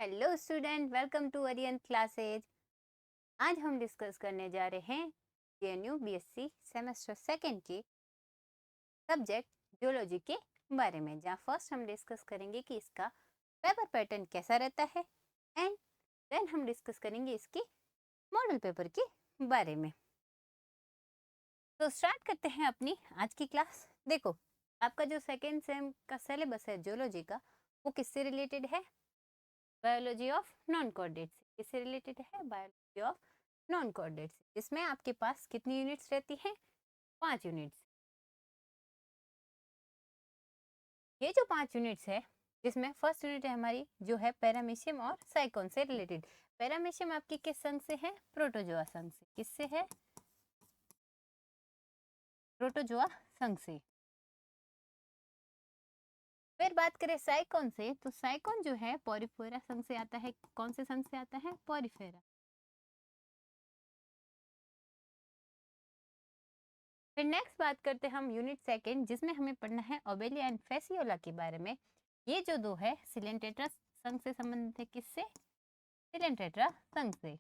Hello student, welcome to Arian classes. आज हम discuss करने जा रहे हैं जेएनयू बीएससी सेमेस्टर सेकेंड की सब्जेक्ट जियोलॉजी के बारे में, जहाँ फर्स्ट हम डिस्कस करेंगे कि इसका पेपर पैटर्न कैसा रहता है एंड देन हम डिस्कस करेंगे इसकी मॉडल पेपर के बारे में। तो स्टार्ट करते हैं अपनी आज की क्लास। देखो, आपका जो सेकेंड सेम का सिलेबस है जियोलॉजी का, वो किससे रिलेटेड है? Biology of non coordinates. किससे रिलेटेड है? Biology of non coordinates. इसमें आपके पास कितनी यूनिट्स रहती हैं? 5 यूनिट्स। ये जो 5 यूनिट्स है, जिसमें फर्स्ट यूनिट है हमारी जो है पैरामीशियम और साइकोन से रिलेटेड। पैरामीशियम आपकी किस संघ से है? प्रोटोजोआ संघ से। किससे है? प्रोटोजोआ संघ से। फिर बात करें साइकोन से, तो साइकोन जो है पॉरीफेरा संघ से आता है। कौन से संघ से आता है? पॉरीफेरा। फिर नेक्स्ट बात करते हैं हम यूनिट सेकेंड, जिसमें हमें पढ़ना है ओबेलिया एंड फेसियोला के बारे में। ये जो दो है सिलेंटेट्रा संघ से संबंधित है। किससे? सिलेंटेट्रा संघ से।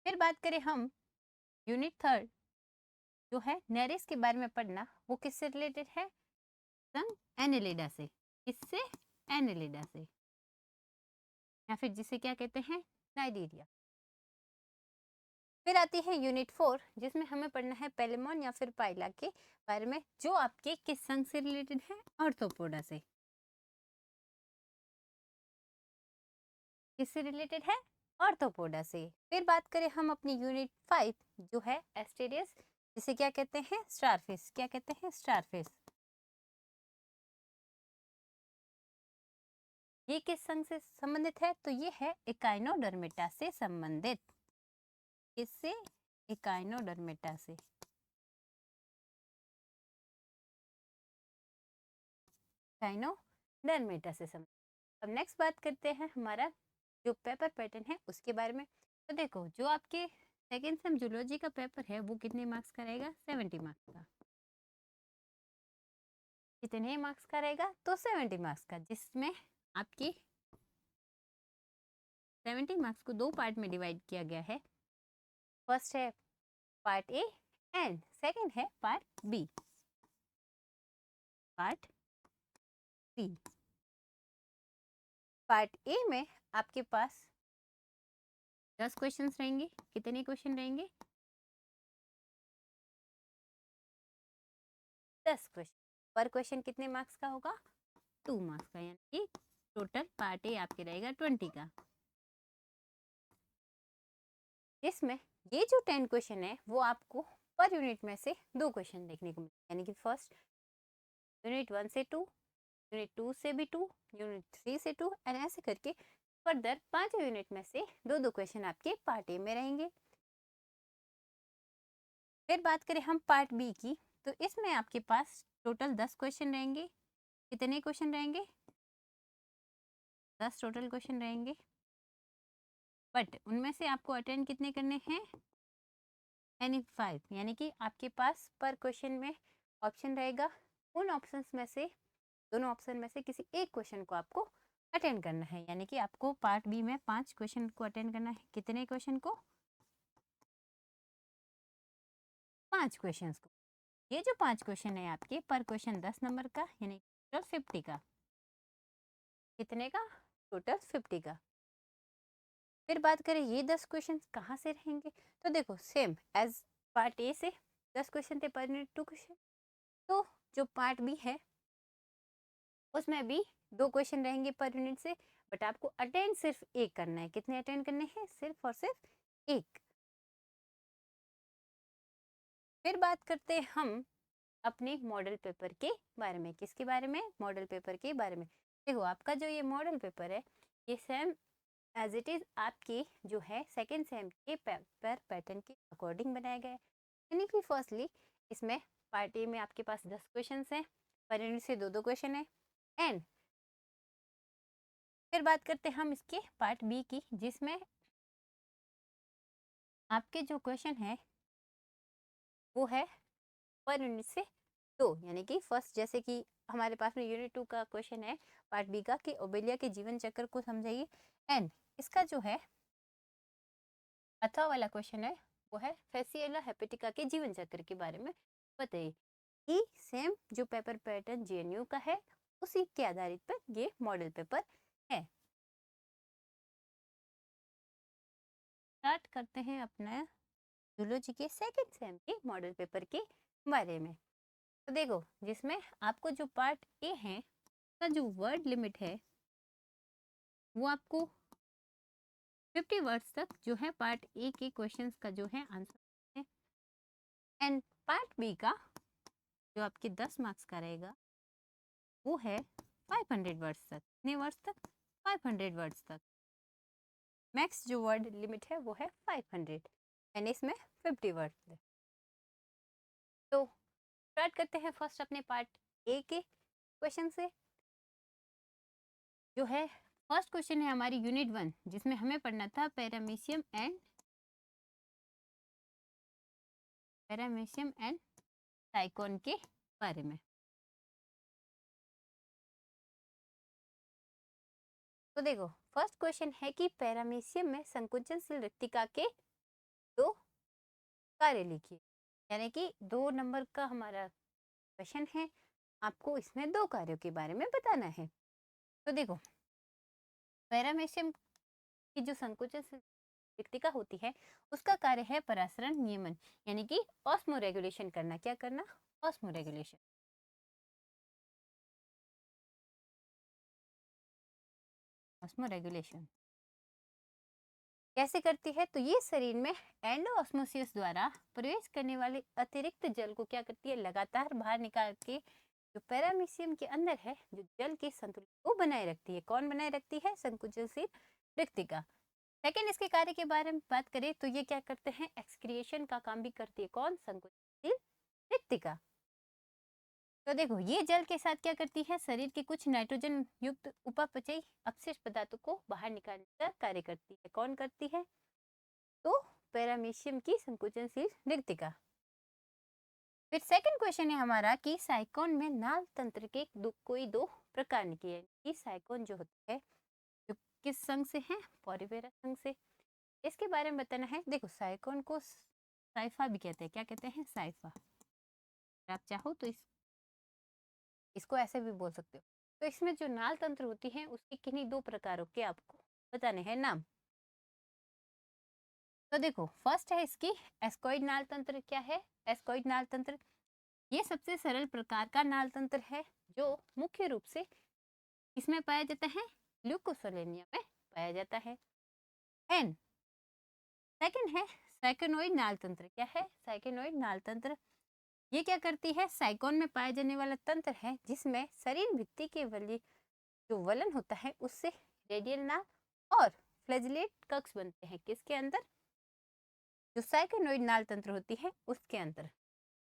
फिर बात करें हम यूनिट थर्ड जो है नेरिस के बारे में पढ़ना, वो किससे रिलेटेड है? संघ एनेलिडा से। किससे? एनेलिडा से, या फिर जिसे क्या कहते हैं? नाइजीरिया। फिर आती है यूनिट 4, जिसमें हमें पढ़ना है पेलेमोन या फिर पाइला के बारे में, जो आपके किस संघ से रिलेटेड है? आर्थ्रोपोडा से। किससे रिलेटेड है? आर्थ्रोपोडा से। फिर बात करें हम अपनी यूनिट 5 जो है एस्टेरियस, जिसे क्या कहते हैं? स्टारफिश। क्या कहते हैं? स्टारफिश। ये किस संघ से संबंधित है? तो ये है इकाइनोडर्मेटा से संबंधित। किससे? इकाइनोडर्मेटा से। इकाइनोडर्मेटा से संबंधित। अब नेक्स्ट बात करते हैं हमारा जो पेपर पैटर्न है उसके बारे में। तो देखो, जो आपके सेकेंड सेम जूलॉजी का पेपर है वो कितने मार्क्स का रहेगा? 70 मार्क्स का। कितने मार्क्स का रहेगा? तो 70 मार्क्स का, जिसमें आपकी 70 मार्क्स को दो पार्ट में डिवाइड किया गया है। फर्स्ट है पार्ट ए एंड सेकंड है part B. Part B, part A में आपके पास 10 क्वेश्चंस रहेंगे। कितने क्वेश्चन रहेंगे? 10 क्वेश्चन। पर क्वेश्चन कितने मार्क्स का होगा? 2 मार्क्स का, यानी कि टोटल पार्ट ए आपके रहेगा 20 का। इसमें ये जो 10 क्वेश्चन है वो आपको पर यूनिट में से 2 क्वेश्चन देखने को मिले, यानी कि फर्स्ट यूनिट 1 से 2, यूनिट 2 से भी 2, यूनिट 3 से 2, एंड ऐसे करके फर्दर 5 यूनिट में से 2-2 क्वेश्चन आपके पार्ट ए में रहेंगे। फिर बात करें हम पार्ट बी की, तो इसमें आपके पास टोटल 10 क्वेश्चन रहेंगे। कितने क्वेश्चन रहेंगे? 10 टोटल क्वेश्चन रहेंगे, बट उनमें से आपको अटेंड कितने करने हैं? एनी 5, यानी कि आपके पास पर क्वेश्चन में ऑप्शन रहेगा। उन ऑप्शंस में से, दोनों ऑप्शन में से किसी एक क्वेश्चन को आपको अटेंड करना है, यानी कि आपको पार्ट बी में 5 क्वेश्चन को अटेंड करना है। कितने क्वेश्चन को? 5 क्वेश्चन को। ये जो 5 क्वेश्चन है आपके, पर क्वेश्चन 10 नंबर का, यानी टोटल 50 का। कितने का? टोटल 50 का। फिर बात करें ये 10 क्वेश्चन कहाँ से रहेंगे, तो देखो सेम एज पार्ट ए से 10 क्वेश्चन थे पर यूनिट 2 क्वेश्चन, तो जो पार्ट बी है उसमें भी 2 क्वेश्चन रहेंगे पर यूनिट से, बट आपको अटेंड सिर्फ एक करना है। कितने अटेंड करने हैं? सिर्फ और सिर्फ एक। फिर बात करते हैं हम अपने मॉडल पेपर के बारे में। किसके बारे में? मॉडल पेपर के बारे में। देखो, आपका जो ये मॉडल पेपर है ये सेम एज इट इज आपकी जो है सेकेंड सेम के पेपर पैटर्न के अकॉर्डिंग बनाया गया है, यानी कि फर्स्टली इसमें पार्ट ए में आपके पास 10 क्वेश्चन हैं, पर यूनिट से 2-2 क्वेश्चन है। एंड फिर बात करते हैं हम इसके पार्ट बी की, जिसमें आपके जो क्वेश्चन है वो है पर यूनिट से तो यानी कि फर्स्ट, जैसे कि हमारे पास में यूनिट 2 का क्वेश्चन है पार्ट बी का कि ओबेलिया के जीवन चक्र को समझाइए। एंड इसका जो है अथवा वाला क्वेश्चन है वो है फेसियोला हेपेटिका के जीवन चक्र के बारे में बताइए। कि सेम जो पेपर पैटर्न जेएनयू का है उसी के आधारित पर ये मॉडल पेपर है। स्टार्ट करते हैं अपना जूलॉजी के सेकंड सेम के मॉडल पेपर के बारे में। तो देखो, जिसमें आपको जो पार्ट ए है का जो वर्ड लिमिट है वो आपको 50 वर्ड्स तक जो है पार्ट ए के क्वेश्चंस का जो है आंसर है। एंड पार्ट बी का जो आपके 10 मार्क्स का रहेगा वो है 500 वर्ड्स तक। कितने वर्ड्स तक? 500 वर्ड्स तक। मैक्स जो वर्ड लिमिट है वो है 500 एंड इसमें 50 वर्ड्स है। तो स्टार्ट करते हैं फर्स्ट अपने पार्ट ए के क्वेश्चन से। जो है फर्स्ट क्वेश्चन है हमारी यूनिट 1 जिसमें हमें पढ़ना था पैरामीशियम एंड साइकोन के बारे में। तो देखो, फर्स्ट क्वेश्चन है कि पैरामीशियम में संकुचनशील रिक्तिका के दो कार्य लिखिए। यानी कि 2 नंबर का हमारा क्वेश्चन है, आपको इसमें 2 कार्यों के बारे में बताना है। तो देखो, पैरामीशियम की जो संकुचनशील रिक्तिका होती है उसका कार्य है परासरण नियमन, यानी कि ऑस्मो रेगुलेशन करना। क्या करना? Osmo regulation. ऑस्मो रेगुलेशन कैसे करती है? तो ये शरीर में एंडोऑस्मोसिस द्वारा प्रवेश करने वाले अतिरिक्त जल को क्या करती है? लगातार बाहर निकाल के जो पैरामीशियम के अंदर है जो जल के संतुलन को बनाए रखती है। कौन बनाए रखती है? संकुचनशील रिक्तिका। सेकेंड, इसके कार्य के बारे में बात करें तो ये क्या करते हैं? एक्सक्रिएशन का काम भी करती है। कौन? संकुचनशील रिक्तिका। तो देखो, ये जल के साथ क्या करती है? शरीर के कुछ नाइट्रोजन युक्त उपापचयी अपशिष्ट पदार्थों को बाहर निकालने का कार्य करती है। कौन करती है? तो पैरामीशियम की संकुचनशील रिक्तिका। फिर सेकंड क्वेश्चन है हमारा कि साइकोन में नाल तंत्र के कोई 2 प्रकार निकले हैं। कि साइकोन जो होता है जो किस संघ से है? पॉलीमेरा संघ से। इसके बारे में बताना है। देखो, साइकोन को साइफा भी कहते हैं। क्या कहते हैं? साइफा। आप चाहो तो इसको ऐसे भी बोल सकते हो। तो इसमें जो नाल तंत्र होती है उसकी किन्हीं 2 प्रकारों के आपको बताने हैं नाम। तो देखो, फर्स्ट है इसकी एस्कॉइड नाल तंत्र। क्या है? एस्कॉइड नाल तंत्र ये सबसे सरल प्रकार का नाल तंत्र है जो मुख्य रूप से इसमें पाया जाता है? ल्यूकोसेलेनिया में पाया जाता है। एंड सेकंड है साइकोनोइड नाल तंत्र। क्या है? साइकोनोइड नाल तंत्र ये क्या करती है? साइकोन में पाया जाने वाला तंत्र है जिसमें शरीर भित्ति के वली जो वलन होता है उससे रेडियल नाल और फ्लैजिलेट कक्ष बनते हैं। किसके अंदर? जो साइकोनोइड नाल तंत्र होती है उसके अंदर।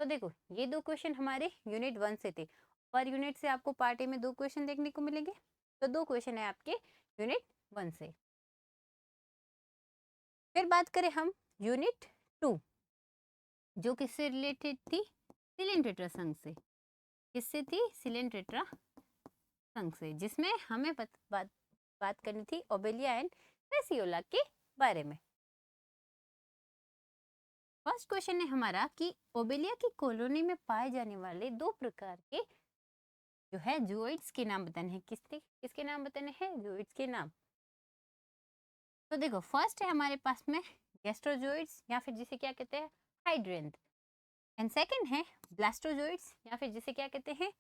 तो देखो, ये 2 क्वेश्चन हमारे यूनिट 1 से थे। पर यूनिट से आपको पार्ट ए में 2 क्वेश्चन देखने को मिलेंगे। तो 2 क्वेश्चन है आपके यूनिट 1 से। फिर बात करें हम यूनिट 2 जो किससे रिलेटेड थी? सिलेंट्रेट्रा संघ से। किससे थी? सिलेंट्रेट्रा संघ से, जिसमें हमें बात करनी थी ओबेलिया एंड फेसियोला के बारे में। फर्स्ट क्वेश्चन है हमारा कि ओबेलिया की कॉलोनी में पाए जाने वाले 2 प्रकार के जो है जूओइड्स के नाम बताने हैं। किसके नाम बताने हैं? जूओइड्स के नाम। तो देखो, फर्स्ट है हमारे पास में गैस्ट्रोजोइड्स या फिर जिसे क्या कहते हैं? हाइड्रेंथ। एंड सेकंड है ब्लास्टोजोइड्स या फिर जिसे क्या कहते हैं?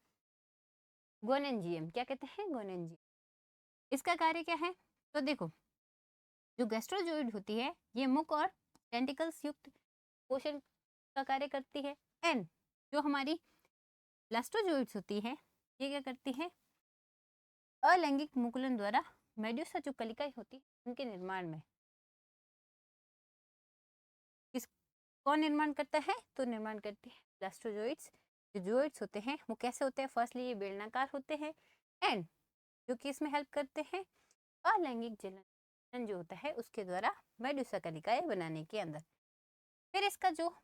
गोनेंजियम। क्या कहते हैं? गोनेंजियम। इसका कार्य क्या है? तो देखो, जो गैस्ट्रोजोइड होती है ये मुख और टेंटिकल्स युक्त पोषण का कार्य करती है। एंड जो हमारी ब्लास्टोजोइड्स होती है ये क्या करती है? अलैंगिक मुकुलन द्वारा मेड्यूसा जो कलिकाएं होती है उनके निर्माण में किस कौन निर्माण करता है? तो निर्माण करती है ब्लास्टोजोइड्स। जो जोइड्स होते हैं वो कैसे होते हैं? फर्स्टली ये बेलनाकार होते हैं एंड जो कि इसमें हेल्प करते हैं अलैंगिक जलन जो होता है उसके द्वारा मेड्यूसा कलिकाएं बनाने के अंदर। फिर इसका जो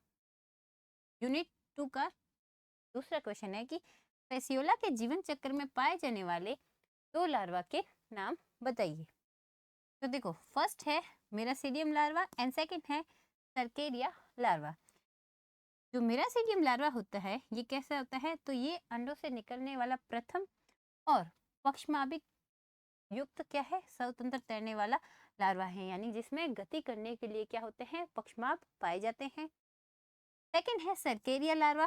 यूनिट 2 का दूसरा क्वेश्चन है कि फेसियोला के जीवन चक्र में पाए जाने वाले 2 लार्वा के नाम बताइए। तो देखो, फर्स्ट है मेरासीडियम लार्वा एंड सेकंड है सर्केरिया लार्वा। जो मेरासीडियम लार्वा होता है ये कैसा होता है, तो ये अंडों से निकलने वाला प्रथम और पक्षमाभिक युक्त क्या है, स्वतंत्र तैरने वाला लार्वा है, यानी जिसमें गति करने के लिए क्या होते हैं, पक्षमाभ पाए जाते हैं। सेकंड है सर्केरिया लार्वा।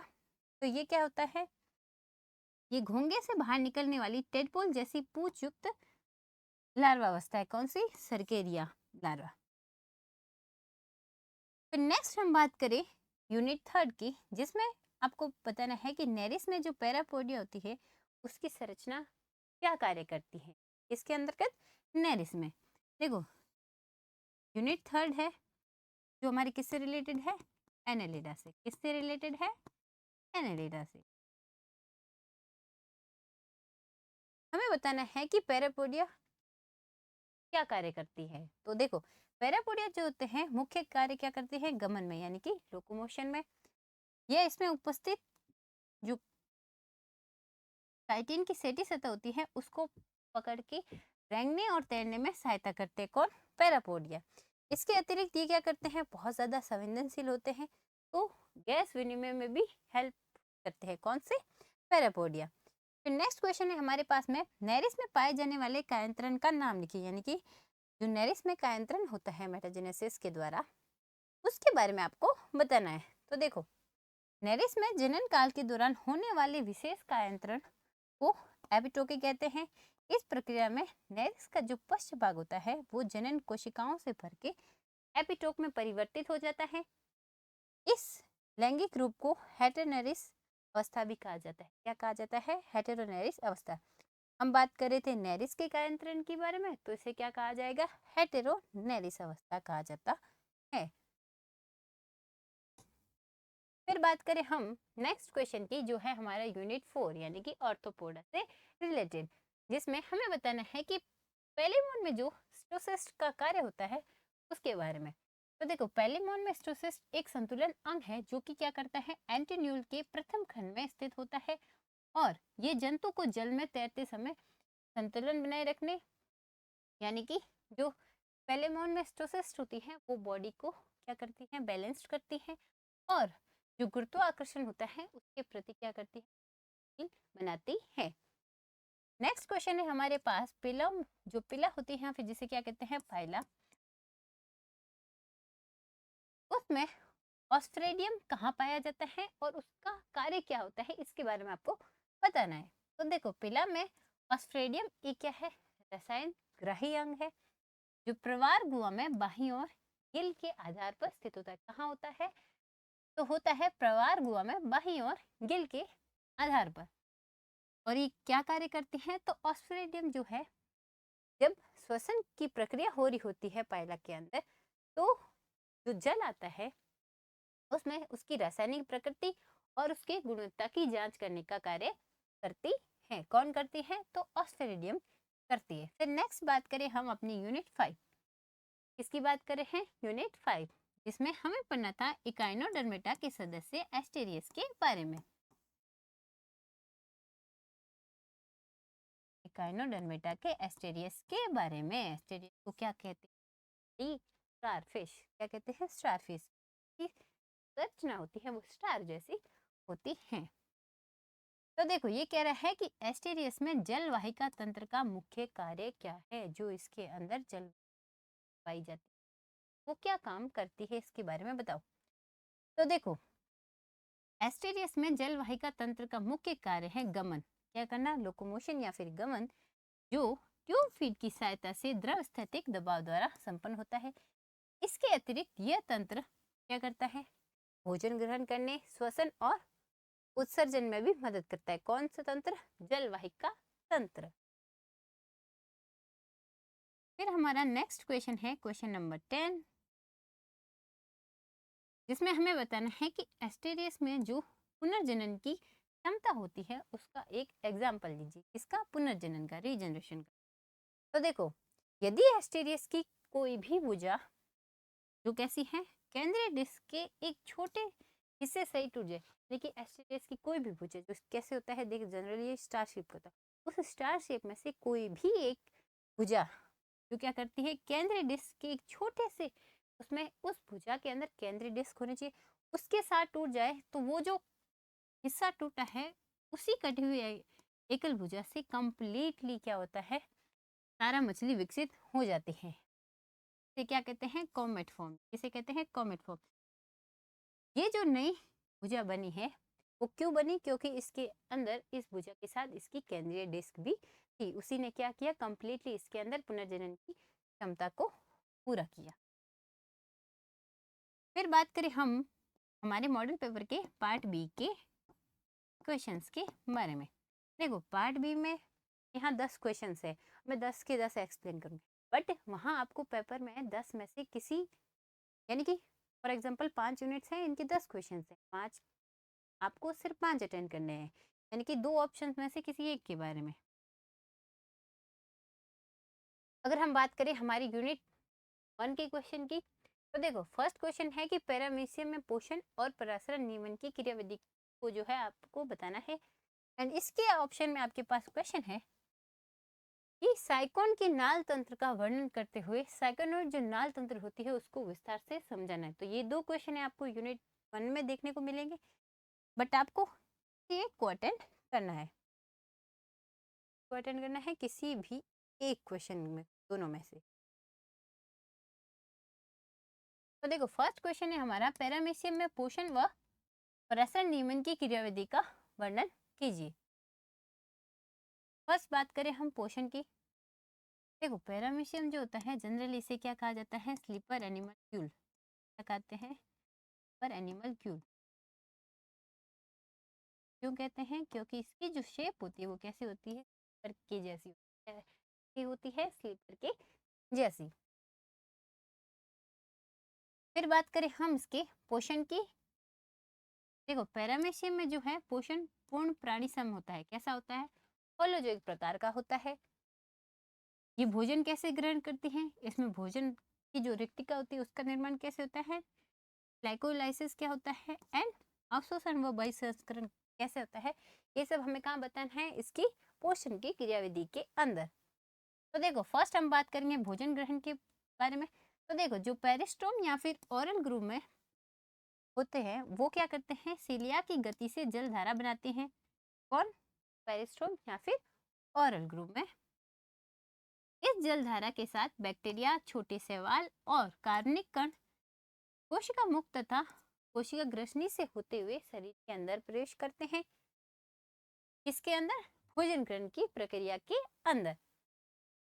तो ये क्या होता है, ये घोंगे से बाहर निकलने वाली टेडपोल जैसी पूंछ युक्त लार्वा अवस्था है। कौन सी, सर्केरिया लार्वा। फिर नेक्स्ट हम बात करें यूनिट 3 की, जिसमें आपको बताना है कि नेरिस में जो पैरापोडिया होती है उसकी संरचना क्या कार्य करती है। इसके अंतर्गत नेरिस में देखो, यूनिट 3 है जो हमारी किससे रिलेटेड है, एनेलिडा से। किससे रिलेटेड है, एनेलिडा से। हमें बताना है कि पैरापोडिया क्या कार्य करती है। तो देखो, पैरापोडिया जो होते हैं मुख्य कार्य क्या करते हैं, गमन में यानी कि लोकोमोशन में। यह इसमें उपस्थित जो काइटिन की सेटी सतह होती है उसको पकड़ के रेंगने और तैरने में सहायता करते हैं। कौन, पैरापोडिया। इसके अतिरिक्त ये क्या करते हैं, बहुत ज़्यादा संवेदनशील होते हैं, तो गैस विनिमय में भी हेल्प करते हैं। कौन से, पैरापोडिया। फिर नेक्स्ट क्वेश्चन है हमारे पास में, नेरिस में पाए जाने वाले कायांतरण का नाम लिखिए, यानी कि जो नेरिस में कायांतरण होता है मेटाजेनेसिस के द्वारा, उसके बारे में आपको बताना है। तो देखो, नेरिस में जनन काल के दौरान होने वाले विशेष कायांतरण को एपिटोके कहते हैं। इस प्रक्रिया में नेरिस का जो पश्च भाग होता है वो जनन कोशिकाओं से भर के एपिटोक में परिवर्तित हो जाता है। इस लैंगिक रूप को हेटेरोनेरिस अवस्था भी कहा जाता है। क्या कहा जाता है, हेटेरोनेरिस अवस्था। हम बात कर रहे थे नेरिस के कायांतरण के बारे में, तो इसे क्या कहा जाएगा, हेटेरोनेरिस अवस्था कहा जाता है। फिर बात करें हम नेक्स्ट क्वेश्चन की, जो है हमारा यूनिट 4 यानी कि ऑर्थोपोडा से रिलेटेड, जिसमें हमें बताना है कि पेलिमोन में जो स्टोसिस्ट का कार्य होता है उसके बारे में। तो देखो, पेलिमोन में स्टोसिस्ट एक संतुलन अंग है जो कि क्या करता है, एंटीन्यूल के प्रथम खंड में स्थित होता है और ये जंतु को जल में तैरते समय संतुलन बनाए रखने, यानी कि जो पेलिमोन में स्टोसिस्ट होती है वो बॉडी को क्या करती है, बैलेंस्ड करती है और जो गुरुत्वाकर्षण होता है उसके प्रति क्या करती है, बनाती है। नेक्स्ट क्वेश्चन है हमारे पास, पिलम जो पिला होती है फिर जिसे क्या कहते हैं, फाइला, उसमें ऑस्ट्रेडियम कहाँ पाया जाता है और उसका कार्य क्या होता है, इसके बारे में आपको बताना है। तो देखो, पिला में ऑस्ट्रेडियम एक क्या है, रसायन ग्राही अंग है जो प्रवार गुहा में बाहीं ओर गिल के आधार पर स्थित होता है। कहाँ होता है, तो होता है प्रवार गुहा में बाहीं ओर गिल के आधार पर। और ये क्या कार्य करते हैं, तो ऑस्ट्रेडियम जो है जब श्वसन की प्रक्रिया हो रही होती है पाइला के अंदर, तो जो जल आता है उसमें उसकी रासायनिक प्रकृति और उसकी गुणवत्ता की जांच करने का कार्य करती है। कौन करती है, तो ऑस्ट्रेडियम करती है। फिर नेक्स्ट बात करें हम अपनी यूनिट 5, किसकी बात कर रहे हैं, यूनिट 5, जिसमें हमें पढ़ना था इकाइनोडर्मेटा के सदस्य एस्टेरियस के बारे में। इकाइनोडर्मेटा के एस्टेरियस के बारे में। एस्टेरियस को क्या कहते हैं, स्टारफिश। क्या कहते हैं, स्टारफिश की रचना होती है वो स्टार जैसी होती है। तो देखो, ये कह रहा है कि एस्टेरियस में जलवाहिका तंत्र का मुख्य कार्य क्या है, जो इसके अंदर जल पाई जाती है वो क्या काम करती है, इसके बारे में बताओ। तो देखो, एस्टेरियस में जलवाहिका तंत्र का मुख्य कार्य है गमन। क्या करना, लोकोमोशन या फिर गमन, जो ट्यूब फीड की सहायता से द्रव स्थैतिक दबाव द्वारा संपन्न होता है। इसके अतिरिक्त यह तंत्र क्या करता है, भोजन ग्रहण करने, श्वसन और उत्सर्जन में भी मदद करता है। कौन सा तंत्र, जलवाहिका तंत्र। फिर हमारा नेक्स्ट क्वेश्चन है क्वेश्चन नंबर 10, जिसमें हमें बताना है कि एस्टेरियस में जो पुनर्जनन की क्षमता होती है उसका एक एग्जाम्पल लीजिए। इसका पुनर्जनन का, रीजनरेशन का। तो देखो, यदि एस्टेरियस की कोई भी भुजा जो कैसी है, केंद्रीय डिस्क के एक छोटे हिस्से से टूट जाए, देखिए एस्टेरियस की कोई भी भुजा जो कैसे होता है, देखिए जनरली ये स्टार शेप का होता है, उस स्टार शेप में से कोई भी एक भुजा जो क्या करती है, केंद्रीय डिस्क के एक छोटे से उसमें, उस भुजा के अंदर केंद्रीय डिस्क होने चाहिए, उसके साथ टूट जाए तो वो जो हिस्सा टूटा है उसी कटी हुई एकल भुजा से कंप्लीटली क्या होता है, सारा मछली विकसित हो जाती है। इसे क्या कहते हैं, कॉमेट फॉर्म। इसे कहते हैं कॉमेट फॉर्म। ये जो नई भुजा बनी है वो क्यों बनी, क्योंकि इसके अंदर इस भुजा के साथ इसकी केंद्रीय डिस्क भी थी, उसी ने क्या किया, कंप्लीटली इसके अंदर पुनर्जनन की क्षमता को पूरा किया। फिर बात करें हम हमारे मॉडल पेपर के पार्ट बी के क्वेश्चंस के बारे में। देखो पार्ट बी में यहाँ 10 क्वेश्चंस है, मैं 10 के 10 एक्सप्लेन करूँगी, बट वहाँ आपको पेपर में 10 में से किसी, यानी कि फॉर एग्जांपल 5 यूनिट्स हैं, इनके 10 क्वेश्चंस हैं, 5 आपको सिर्फ 5 अटेंड करने हैं, यानी कि 2 ऑप्शंस में से किसी एक के बारे में। अगर हम बात करें हमारी यूनिट 1 के क्वेश्चन की, तो देखो फर्स्ट क्वेश्चन है कि पैरामीशियम में पोषण और परासरण नियमन की क्रियाविधि को जो है आपको बताना है। एंड इसके ऑप्शन में आपके पास क्वेश्चन है कि साइकोन के नाल तंत्र का वर्णन करते हुए साइकोनोइड जो नाल तंत्र होती है उसको विस्तार से समझाना है। तो ये 2 क्वेश्चन है आपको यूनिट 1 में देखने को मिलेंगे, बट आपको एक को अटेंड करना है, को अटेंड करना है किसी भी एक क्वेश्चन में, दोनों में से। तो देखो फर्स्ट क्वेश्चन है हमारा, पैरामीशियम में पोषण व प्रसरण नियमन की क्रियाविधि का वर्णन कीजिए। फर्स्ट बात करें हम पोषण की। देखो पैरामीशियम जो होता है जनरली इसे क्या कहा जाता है, स्लीपर एनिमल क्यूल। क्या कहते हैं, स्लीपर एनिमल क्यूल। क्यों कहते हैं, क्योंकि इसकी जो शेप होती है वो कैसी होती है, स्लीपर के जैसी होती है, स्लीपर के जैसी। फिर बात करें हम इसके पोषण की। देखो पैरामीशियम में जो है पोषण पूर्ण प्राणी सम होता है। कैसा होता है, होलोजोइक प्रकार का होता है। ये भोजन कैसे ग्रहण करती हैं, इसमें भोजन की जो रिक्तिका होती है उसका निर्माण कैसे होता है, ग्लाइकोलाइसिस क्या होता है, एंड अवशोषण व बहिष्करण कैसे होता है, ये सब हमें कहाँ बताना है, इसकी पोषण की क्रियाविधि के अंदर। तो देखो फर्स्ट हम बात करेंगे भोजन ग्रहण के बारे में। तो देखो जो पेरिस्टोम या फिर ओरल ग्रूव में होते हैं वो क्या करते हैं, सीलिया की गति से जल धारा बनाते हैं। कौन, पेरिस्टोम या फिर ओरल ग्रूव में। इस जल धारा के साथ बैक्टीरिया, छोटे शैवाल और कार्बनिक कण कोशिका मुक्त तथा कोशिका ग्रसनी से होते हुए शरीर के अंदर प्रवेश करते हैं। इसके अंदर भोजन ग्रहण की प्रक्रिया के अंदर।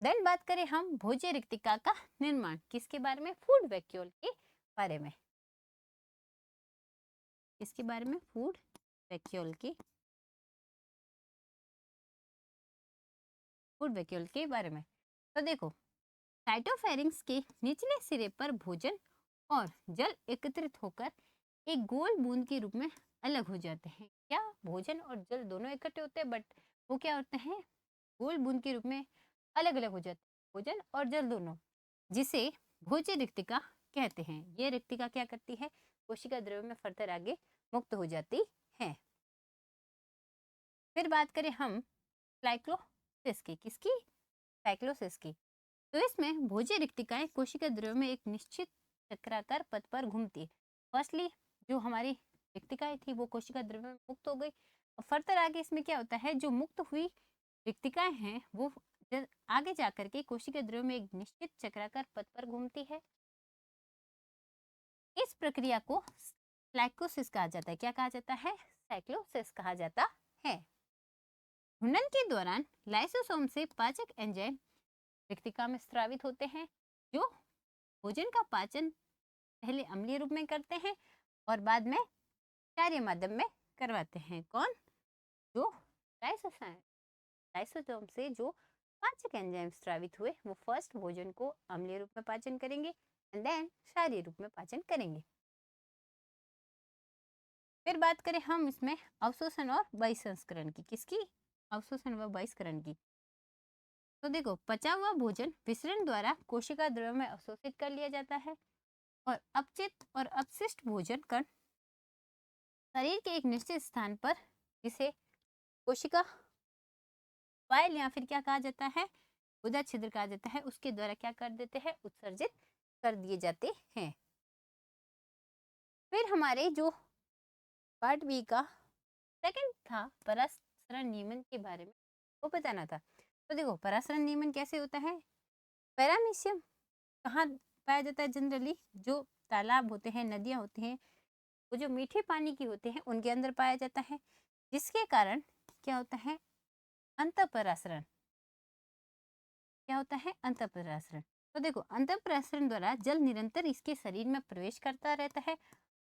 देन बात करें हम भोज्य रिक्तिका का निर्माण किसके बारे में, फूड वैक्यूल के बारे में। इसके बारे में फूड वैक्यूल के, फूड वैक्यूल के बारे में। तो देखो साइटोफेरिंग्स के निचले सिरे पर भोजन और जल एकत्रित होकर एक गोल बूंद के रूप में अलग हो जाते हैं। क्या, भोजन और जल दोनों इकट्ठे होते हैं, बट वो क्या होते हैं, गोल बूंद के रूप में अलग अलग हो जाते हैं, भोजन और जल दोनों, जिसे भोज्य रिक्तिका कहते हैं। ये रिक्तिका क्या करती है, कोशिका द्रव्य में फर्दर आगे मुक्त हो जाती है। फिर बात करें हम साइक्लोसिस की, किसकी, साइक्लोसिस की। तो इसमें भोज्य रिक्तिकाएं कोशिका द्रव्य में एक निश्चित चक्राकार पथ पर घूमती है। फर्स्टली जो हमारी रिक्तिकाएं थी वो कोशिका द्रव्य में मुक्त हो गई, और फर्दर आगे इसमें क्या होता है, जो मुक्त हुई रिक्तिकाएं हैं वो आगे जाकर के कोशिका द्रव्य में एक निश्चित चक्राकार पथ पर घूमती है। इस प्रक्रिया को साइक्लोसिस कहा जाता है। क्या कहा जाता है, साइक्लोसिस कहा जाता है। घूर्णन के दौरान लाइसोसोम से पाचक एंजाइम रिक्तिका में स्रावित होते हैं, जो भोजन का पाचन पहले अम्लीय रूप में करते हैं और बाद में क्षारीय माध्यम में करवाते हैं। कौन, जो लाइसोसोम से जो पाचक एंजाइम स्रावित हुए वो फर्स्ट भोजन को अम्लीय रूप में पाचन करेंगे एंड देन क्षारीय रूप में पाचन करेंगे। फिर बात करें हम इसमें अवशोषण और बहिष्करण की, किसकी, अवशोषण व बहिष्करण की। तो देखो पचा हुआ भोजन विसरण द्वारा कोशिका द्रव्य में अवशोषित कर लिया जाता है और अपचित और अपशिष्ट भोजन कण शरीर के एक निश्चित स्थान पर, जिसे कोशिका वायल या फिर क्या कहा जाता है, गुदा छिद्र कहा जाता है, उसके द्वारा क्या कर देते हैं, उत्सर्जित कर दिए जाते हैं। फिर हमारे जो पार्ट बी का सेकंड था, परासरण नियमन के बारे में वो बताना था। तो देखो परासरण नियमन कैसे होता है। पैरामीशियम कहाँ पाया जाता है, जनरली जो तालाब होते हैं, नदियाँ होती हैं, वो जो मीठे पानी की होते हैं उनके अंदर पाया जाता है, जिसके कारण क्या होता है, अंतःपरासरण। क्या होता है, अंतःपरासरण। तो देखो अंतःपरासरण द्वारा जल निरंतर इसके शरीर में प्रवेश करता रहता है।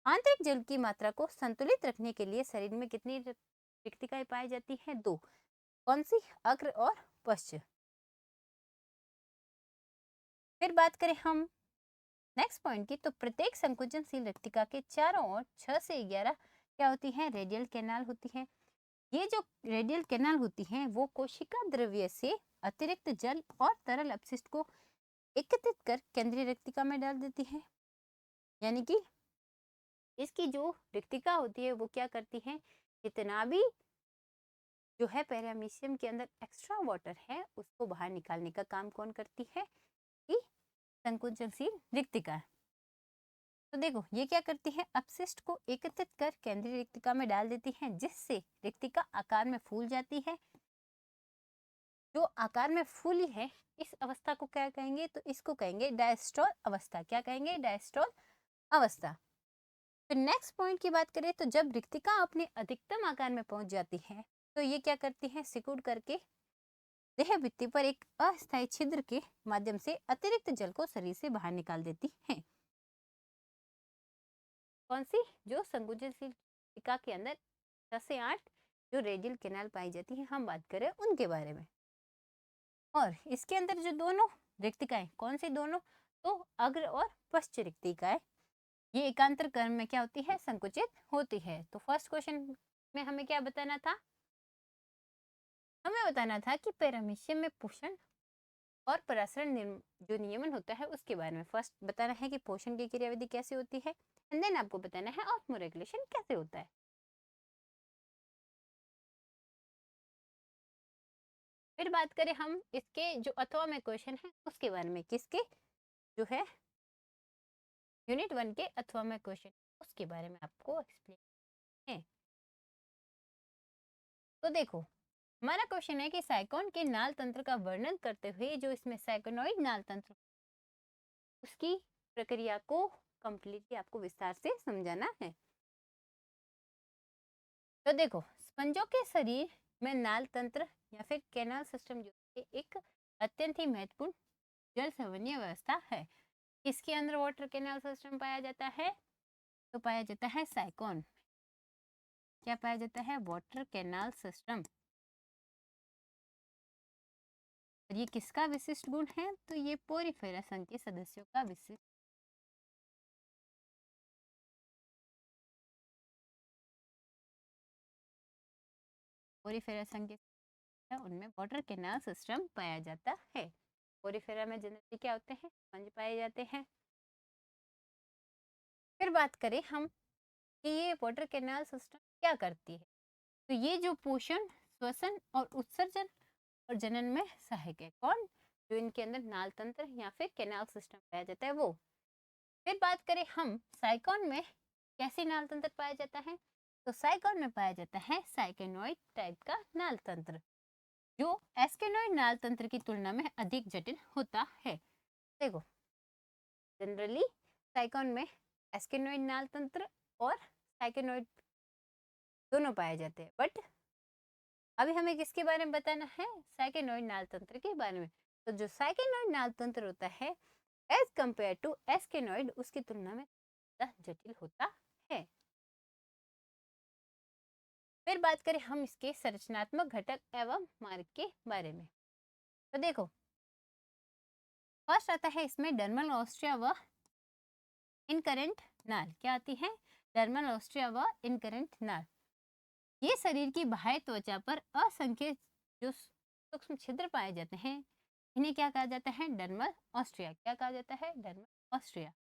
आंतरिक जल की मात्रा को संतुलित रखने के लिए शरीर में कितनी रिक्तिकाएं पाई जाती हैं, 2। कौन सी, अग्र और पश्च। फिर बात करें हम नेक्स्ट पॉइंट की, तो प्रत्येक संकुचनशील रिक्तिका के चारों ओर 6 से 11 क्या होती है, रेडियल कैनाल होती है। ये जो रेडियल कैनाल होती हैं वो कोशिका द्रव्य से अतिरिक्त जल और तरल अपशिष्ट को एकत्रित कर केंद्रीय रिक्तिका में डाल देती है। यानी कि इसकी जो रिक्तिका होती है वो क्या करती है, जितना भी जो है पैरामीशियम के अंदर एक्स्ट्रा वाटर है उसको बाहर निकालने का काम कौन करती है, कि संकुचनशील रिक्तिका। तो देखो ये क्या करती है, अपशिष्ट को एकत्रित कर केंद्रीय रिक्तिका में डाल देती है, जिससे रिक्तिका आकार में फूल जाती है। जो आकार में फूली है इस अवस्था को क्या कहेंगे, तो इसको कहेंगे डायस्ट्रोल अवस्था। क्या कहेंगे, डायस्ट्रोल अवस्था। फिर नेक्स्ट पॉइंट की बात करें, तो जब रिक्तिका अपने अधिकतम आकार में पहुंच जाती है तो ये क्या करती है, सिकुड़ करके देह भित्ति पर एक अस्थायी छिद्र के माध्यम से अतिरिक्त जल को शरीर से बाहर निकाल देती है। कौन सी, जो संकुचनशील रिक्तिका के अंदर 6 से 8 जो रेडियल कैनाल पाई जाती है, हम बात करें उनके बारे में। और इसके अंदर जो दोनों रिक्तिकाएं, कौन सी दोनों, तो अग्र और पश्च रिक्तिकाएं, ये एकांतर क्रम में क्या होती है, संकुचित होती है। तो फर्स्ट क्वेश्चन में हमें क्या बताना था, हमें बताना था कि पैरामीशियम में पोषण और परासरण जो नियमन होता है उसके बारे में। फर्स्ट बताना है कि पोषण की क्रियाविधि कैसे होती है, एंड देन आपको बताना है ऑस्मोरेगुलेशन कैसे होता है। फिर बात करें हम इसके जो अथवा में क्वेश्चन है उसके बारे में, किसके, जो है यूनिट 1 के अथवा में क्वेश्चन उसके बारे में आपको एक्सप्लेन है। तो देखो हमारा क्वेश्चन है कि साइकोन के नाल तंत्र का वर्णन करते हुए जो इसमें साइकोनॉइड नाल तंत्र उसकी प्रक्रिया को कंप्लीटली आपको विस्तार से समझाना है। तो देखो स्पंजों के शरीर में नाल तंत्र या फिर कैनाल सिस्टम जो है एक अत्यंत ही महत्वपूर्ण जल संवहनीय व्यवस्था है। इसके अंदर वाटर कैनाल सिस्टम पाया जाता है, तो पाया जाता है साइकोन। क्या पाया जाता है, वाटर कैनाल सिस्टम। और ये किसका विशिष्ट गुण है, तो ये पोरिफेरा संघ के सदस्यों का विशिष्ट। पोरिफेरा संघ के उनमें वाटर कैनाल सिस्टम पाया जाता है। पोरिफेरा में जनरली क्या होते हैं, स्पंज पाए जाते हैं। फिर बात करें हम कि ये वाटर कैनाल सिस्टम क्या करती है, तो ये जो पोषण, श्वसन और उत्सर्जन और जनन में सहायक है। कौन, जो इनके अंदर नाल तंत्र या फिर कैनाल सिस्टम पाया जाता है वो। फिर बात करें हम साइकोन में कैसे नाल तंत्र पाया जाता है, तो साइकोन में पाया जाता है साइकेनोइड टाइप का नाल तंत्र, जो एस्केनोइड नाल तंत्र की तुलना में अधिक जटिल होता है। देखो जनरली साइकोन में एस्केनोइड नाल तंत्र और साइकेनोइड दोनों पाए जाते हैं, बट अभी हमें किसके बारे में बताना है, साइकेनोइड नाल तंत्र के बारे में। तो जो साइकेनोइड नाल तंत्र होता है एज कंपेयर टू एस्केनोइड उसकी तुलना में जटिल होता है। फिर बात करें हम इसके संरचनात्मक घटक एवं मार्ग के बारे में। तो देखो फर्स्ट आता है इसमें डर्मल ऑस्ट्रिया व इनकरेंट नाल। क्या आती है, डर्मल ऑस्ट्रिया व इनकरेंट नाल। ये शरीर की बाह्य त्वचा पर असंख्य जो सूक्ष्म छिद्र पाए जाते हैं इन्हें क्या कहा जाता है, डर्मल ऑस्ट्रिया। क्या कहा जाता है, डर्मल ऑस्ट्रिया।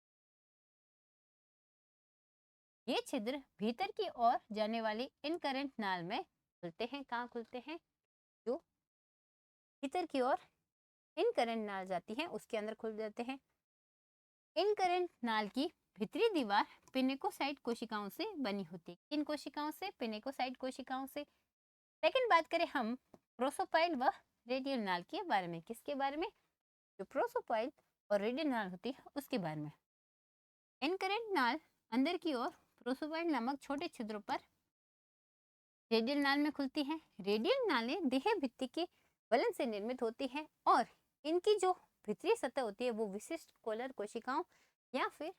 ये छिद्र भीतर की ओर जाने वाली इनकरेंट नाल में खुलते हैं। कहाँ खुलते हैं? जो भीतर की ओर इनकरेंट नाल जाती है उसके अंदर खुल जाते हैं। इनकरेंट नाल की भीतरी दीवार पिनेकोसाइट कोशिकाओं से बनी होती है। किन कोशिकाओं से? पिनेकोसाइट कोशिकाओं से। सेकंड बात करें हम प्रोसोपाइल व रेडियल नाल के बारे में। किसके बारे में? जो प्रोसोपाइल और रेडियल नाल होती है उसके बारे में। इनकरेंट नाल अंदर की ओर प्रोसोपाइल नामक छोटे छिद्रों पर रेडियल नाल में खुलती है। रेडियल नालें देह भित्ति के वलन से निर्मित होती है और इनकी जो भीतरी सतह होती है वो विशिष्ट कोलर कोशिकाओं या फिर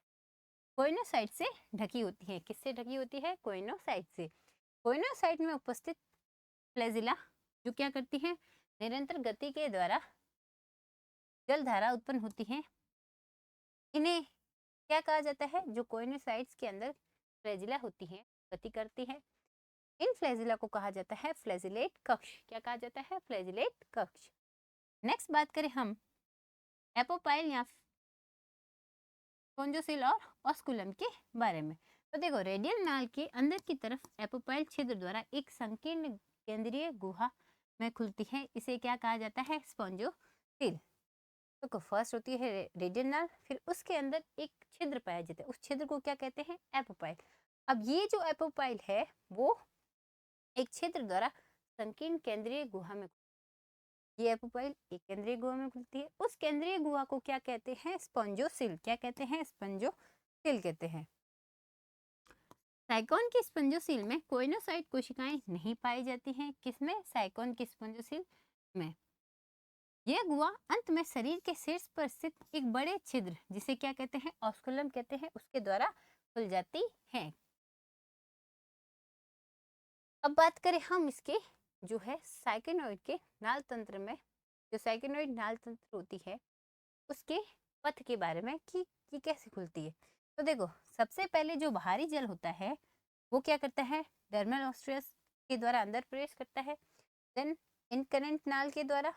कोइनोसाइट से ढकी होती है। किससे ढकी होती है? कोइनोसाइट से। कोइनोसाइट में उपस्थित फ्लैजिला जो क्या करती है? निरंतर गति के द्वारा जल धारा उत्पन्न होती है। इन्हें क्या कहा जाता है? जो कोइनोसाइट्स के अंदर फ्लैजिला होती है, गति करती है, इन फ्लैजिला को कहा जाता है फ्लैजिलेट कक्ष। क्या कहा जाता है? फ्लैजिलेट कक्ष। नेक्स्ट बात करें हम एपोपाइल या स्पोंजोसिल और ऑस्कुलम के बारे में। तो देखो, रेडियल नाल के अंदर की तरफ एपोपाइल छिद्र द्वारा एक संकीर्ण केंद्रीय गुहा में खुलती है। इसे क्या कहा जाता है? स्पोंजोसिल। तो फर्स्ट होती है रेडियल नाल, फिर उसके अंदर एक छिद्र पाया जाता है, उस छिद्र को क्या कहते हैं? एपोपाइल। अब ये जो एपोपाइल है वो एक छिद्र द्वारा संकीर्ण केंद्रीय गुहा में, ये एपोपाइल एक केंद्रीय गुहा में खुलती है। उस केंद्रीय गुहा को क्या कहते हैं? स्पंजोसिल। क्या कहते हैं? स्पंजोसिल कहते हैं। साइकोन की स्पंजोसिल में कोइनोसाइट कोशिकाएं नहीं पाई जाती हैं। किसमें? साइकोन की स्पंजोसिल में। यह गुहा अंत में शरीर के शीर्ष पर स्थित एक बड़े छिद्र जिसे क्या कहते हैं? ऑस्कुलम कहते हैं, उसके द्वारा खुल जाती है। अब बात करें हम इसके जो है साइकेनोइड के नाल तंत्र में, जो साइकेनोइड नाल तंत्र होती है उसके पथ के बारे में कि कैसे खुलती है। तो देखो, सबसे पहले जो बाहरी जल होता है वो क्या करता है? डर्मल ऑस्ट्रियस के द्वारा अंदर प्रवेश करता है। देन इनकरेंट नाल के द्वारा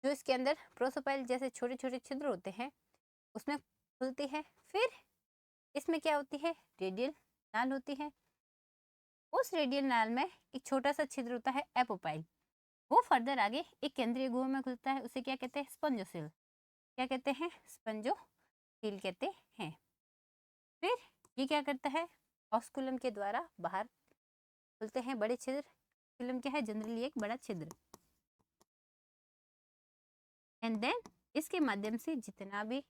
जो इसके अंदर प्रोसोपाइल जैसे छोटे छोटे छिद्र होते हैं उसमें खुलती है। फिर इसमें क्या होती है? रेडियल नाल होती है। उस रेडियल नाल में एक छोटा सा छिद्र होता है एपोपाइल, वो फर्दर आगे एक केंद्रीय गुहा में खुलता है, उसे क्या कहते हैं? स्पंजोसिल। क्या कहते हैं? स्पंजोसिल कहते हैं। फिर ये क्या करता है? ऑस्कुलम के द्वारा बाहर खुलते हैं बड़े छिद्र। ऑस्कुलम क्या है? जनरली एक बड़ा छिद्र। एंड देन इसके माध्यम से जितना भी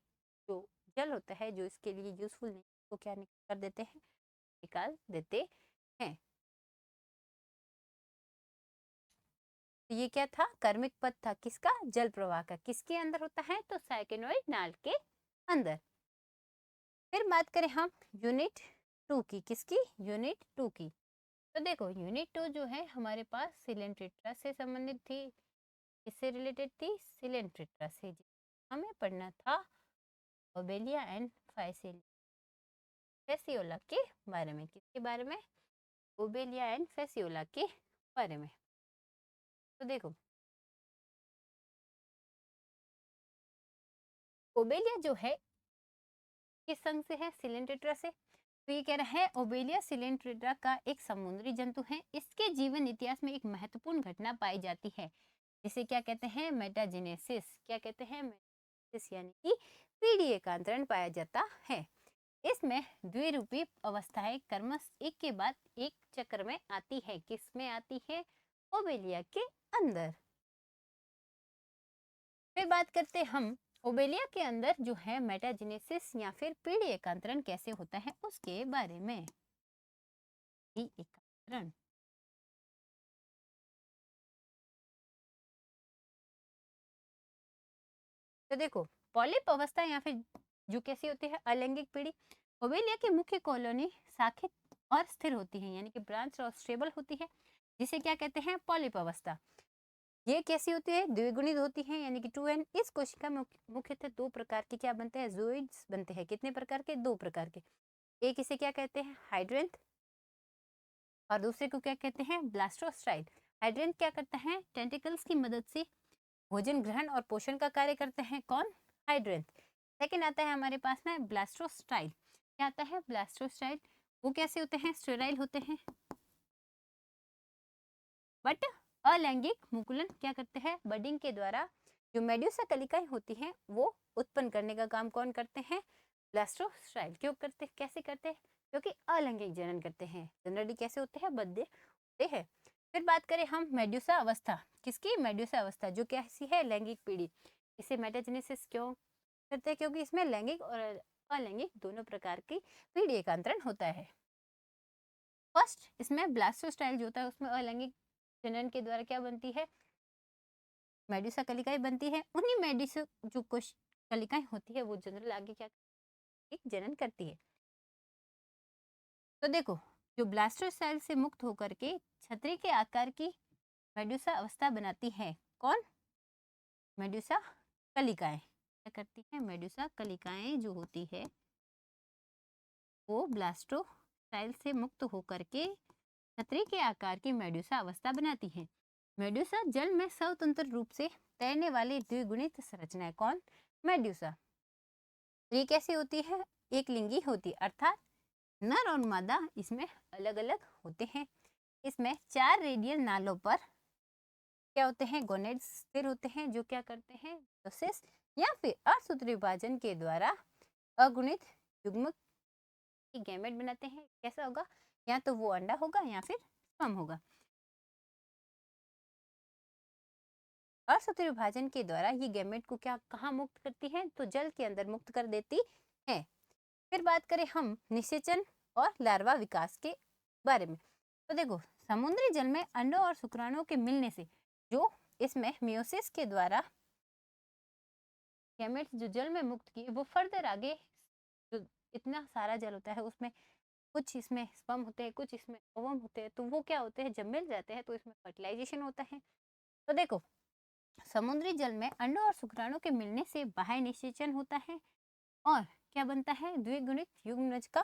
जो जल होता है जो इसके लिए यूजफुल नहीं, वो क्या कर देते हैं? निकाल देते हैं। तो ये क्या था? कर्मिक पथ था किसका? जल प्रवाह का। किसके अंदर होता है? तो साइकेनोइड नाल के अंदर। फिर बात करें हम यूनिट 2 की। किसकी? यूनिट 2 की। तो देखो, यूनिट 2 जो है हमारे पास सिलेंट्रेट्रा से संबंधित थी। किससे रिलेटेड थी? सिलेंट्रेट्रा से। हमें पढ़ना था ओबेलिया एंड फेसियोला के बारे में। किसके बारे में? ओबेलिया एंड फेसियोला के बारे में। तो देखो, ओबेलिया जो है किस संघ से है? सिलेंट्रेट्रा से। तो ये कह रहा है ओबेलिया सिलेंट्रेटा का एक समुद्री जंतु है। इसके जीवन इतिहास में एक महत्वपूर्ण घटना पाई जाती है जिसे क्या कहते हैं? मेटाजेनेसिस। क्या कहते हैं? मेटाजेनेसिस यानी कि पीढ़ी एकांतरण पाया जाता है। इसमें द्विरूपी अवस्थाएं क्रमश एक के बाद एक चक्र में आती है। किस में आती है? ओबेलिया के अंदर। फिर बात करते हम ओबेलिया के अंदर जो है मेटाजेनेसिस या फिर पीढ़ी एकांतरण कैसे होता है उसके बारे में। एकांतरण, तो देखो, पॉलिप अवस्था या फिर जो कैसी होती है? अलैंगिक पीढ़ी। ओबेलिया की मुख्य कॉलोनी शाखित और स्थिर होती है यानी कि ब्रांच और स्टेबल होती है, जिसे क्या कहते हैं? पॉलिप अवस्था। ये कैसी होती है? द्विगुणित होती है यानी कि 2n। इस कोशिका में मुख्यतः दो प्रकार के क्या बनते हैं? ज़ोइड्स बनते हैं। कितने प्रकार के? दो प्रकार के। एक इसे क्या कहते हैं? हाइड्रेंथ, और दूसरे को क्या कहते हैं? ब्लास्टोस्टाइल। हाइड्रेंथ क्या करता है? टेंटिकल्स की मदद से भोजन ग्रहण और पोषण का कार्य करते हैं। कौन? हाइड्रेंथ। सेकेंड आता है हमारे पास में ब्लास्टोस्टाइल। क्या आता है? ब्लास्टोस्टाइल। वो कैसे होते हैं? स्टेराइल होते हैं। बट अलैंगिक मुकुलन क्या करते हैं? बडिंग के द्वारा जो मेड्यूसा कलिकाएं होती हैं वो उत्पन्न करने का काम कौन करते हैं? ब्लास्टोस्टाइल। क्यों करते हैं? कैसे करते हैं? क्योंकि अलैंगिक जनन करते हैं। जनरली कैसे होते हैं? बद्धे होते हैं। फिर बात करें हम मेड्यूसा अवस्था, किसकी? मेड्यूसा अवस्था, जो कैसी है? लैंगिक पीढ़ी। इसे मेटाजेनेसिस क्यों करते हैं? क्योंकि इसमें लैंगिक और अलैंगिक दोनों प्रकार की पीढ़ी एकांतरण होता है। फर्स्ट इसमें ब्लास्टोस्टाइल जो होता है उसमें अलैंगिक जनन के द्वारा क्या बनती है? मेड्यूसा कलिकाएं बनती है। उन्हीं मेड्यूसा जो कोश कलिकाएं होती है वो जनरल आगे क्या एक जनन करती है। तो देखो, जो ब्लास्टोस्टाइल से मुक्त होकर के छतरी के आकार की मेड्यूसा अवस्था बनाती है कौन? मेड्यूसा कलिकाएं। क्या करती है? मेड्यूसा कलिकाएं जो होती है वो ब्लास्टोस्टाइल से मुक्त होकर के छतरी के आकार की मेड्यूसा अवस्था बनाती है। मेड्यूसा जल में स्वतंत्र रूप से तैरने वाली द्विगुणित संरचना है। कौन? मेड्यूसा। ये कैसी होती है? एक लिंगी होती है, अर्थात नर और मादा इसमें अलग अलग होते हैं। इसमें 4 रेडियल नालों पर क्या होते हैं? गोनेड्स स्थिर होते हैं, जो क्या करते हैं? प्रोसेस या फिर असूत्री विभाजन के द्वारा अगुणित युग्मक की गैमेट बनाते हैं। कैसा होगा? या तो वो अंडा होगा या फिर स्पर्म होगा। असूत्री विभाजन के द्वारा ये गैमेट को क्या कहाँ मुक्त करती है? तो जल के अंदर मुक्त कर देती है। फिर बात करें हम निषेचन और लार्वा विकास के बारे में। तो देखो, समुद्री जल में अंडों और शुक्राणुओं के मिलने से जो इसमें मियोसिस के द्वारा गैमेट्स जो जल में मुक्त किए वो फर्दर आगे, जो इतना सारा जल होता है उसमें कुछ इसमें स्पर्म होते हैं, कुछ इसमें ओवम होते हैं, तो वो क्या होते हैं? जब मिल जाते हैं तो इसमें फर्टिलाइजेशन होता है। तो देखो, समुद्री जल में अंडों और शुक्राणु के मिलने से बाह्य निषेचन होता है और क्या बनता है? द्विगुणित युग्मनज का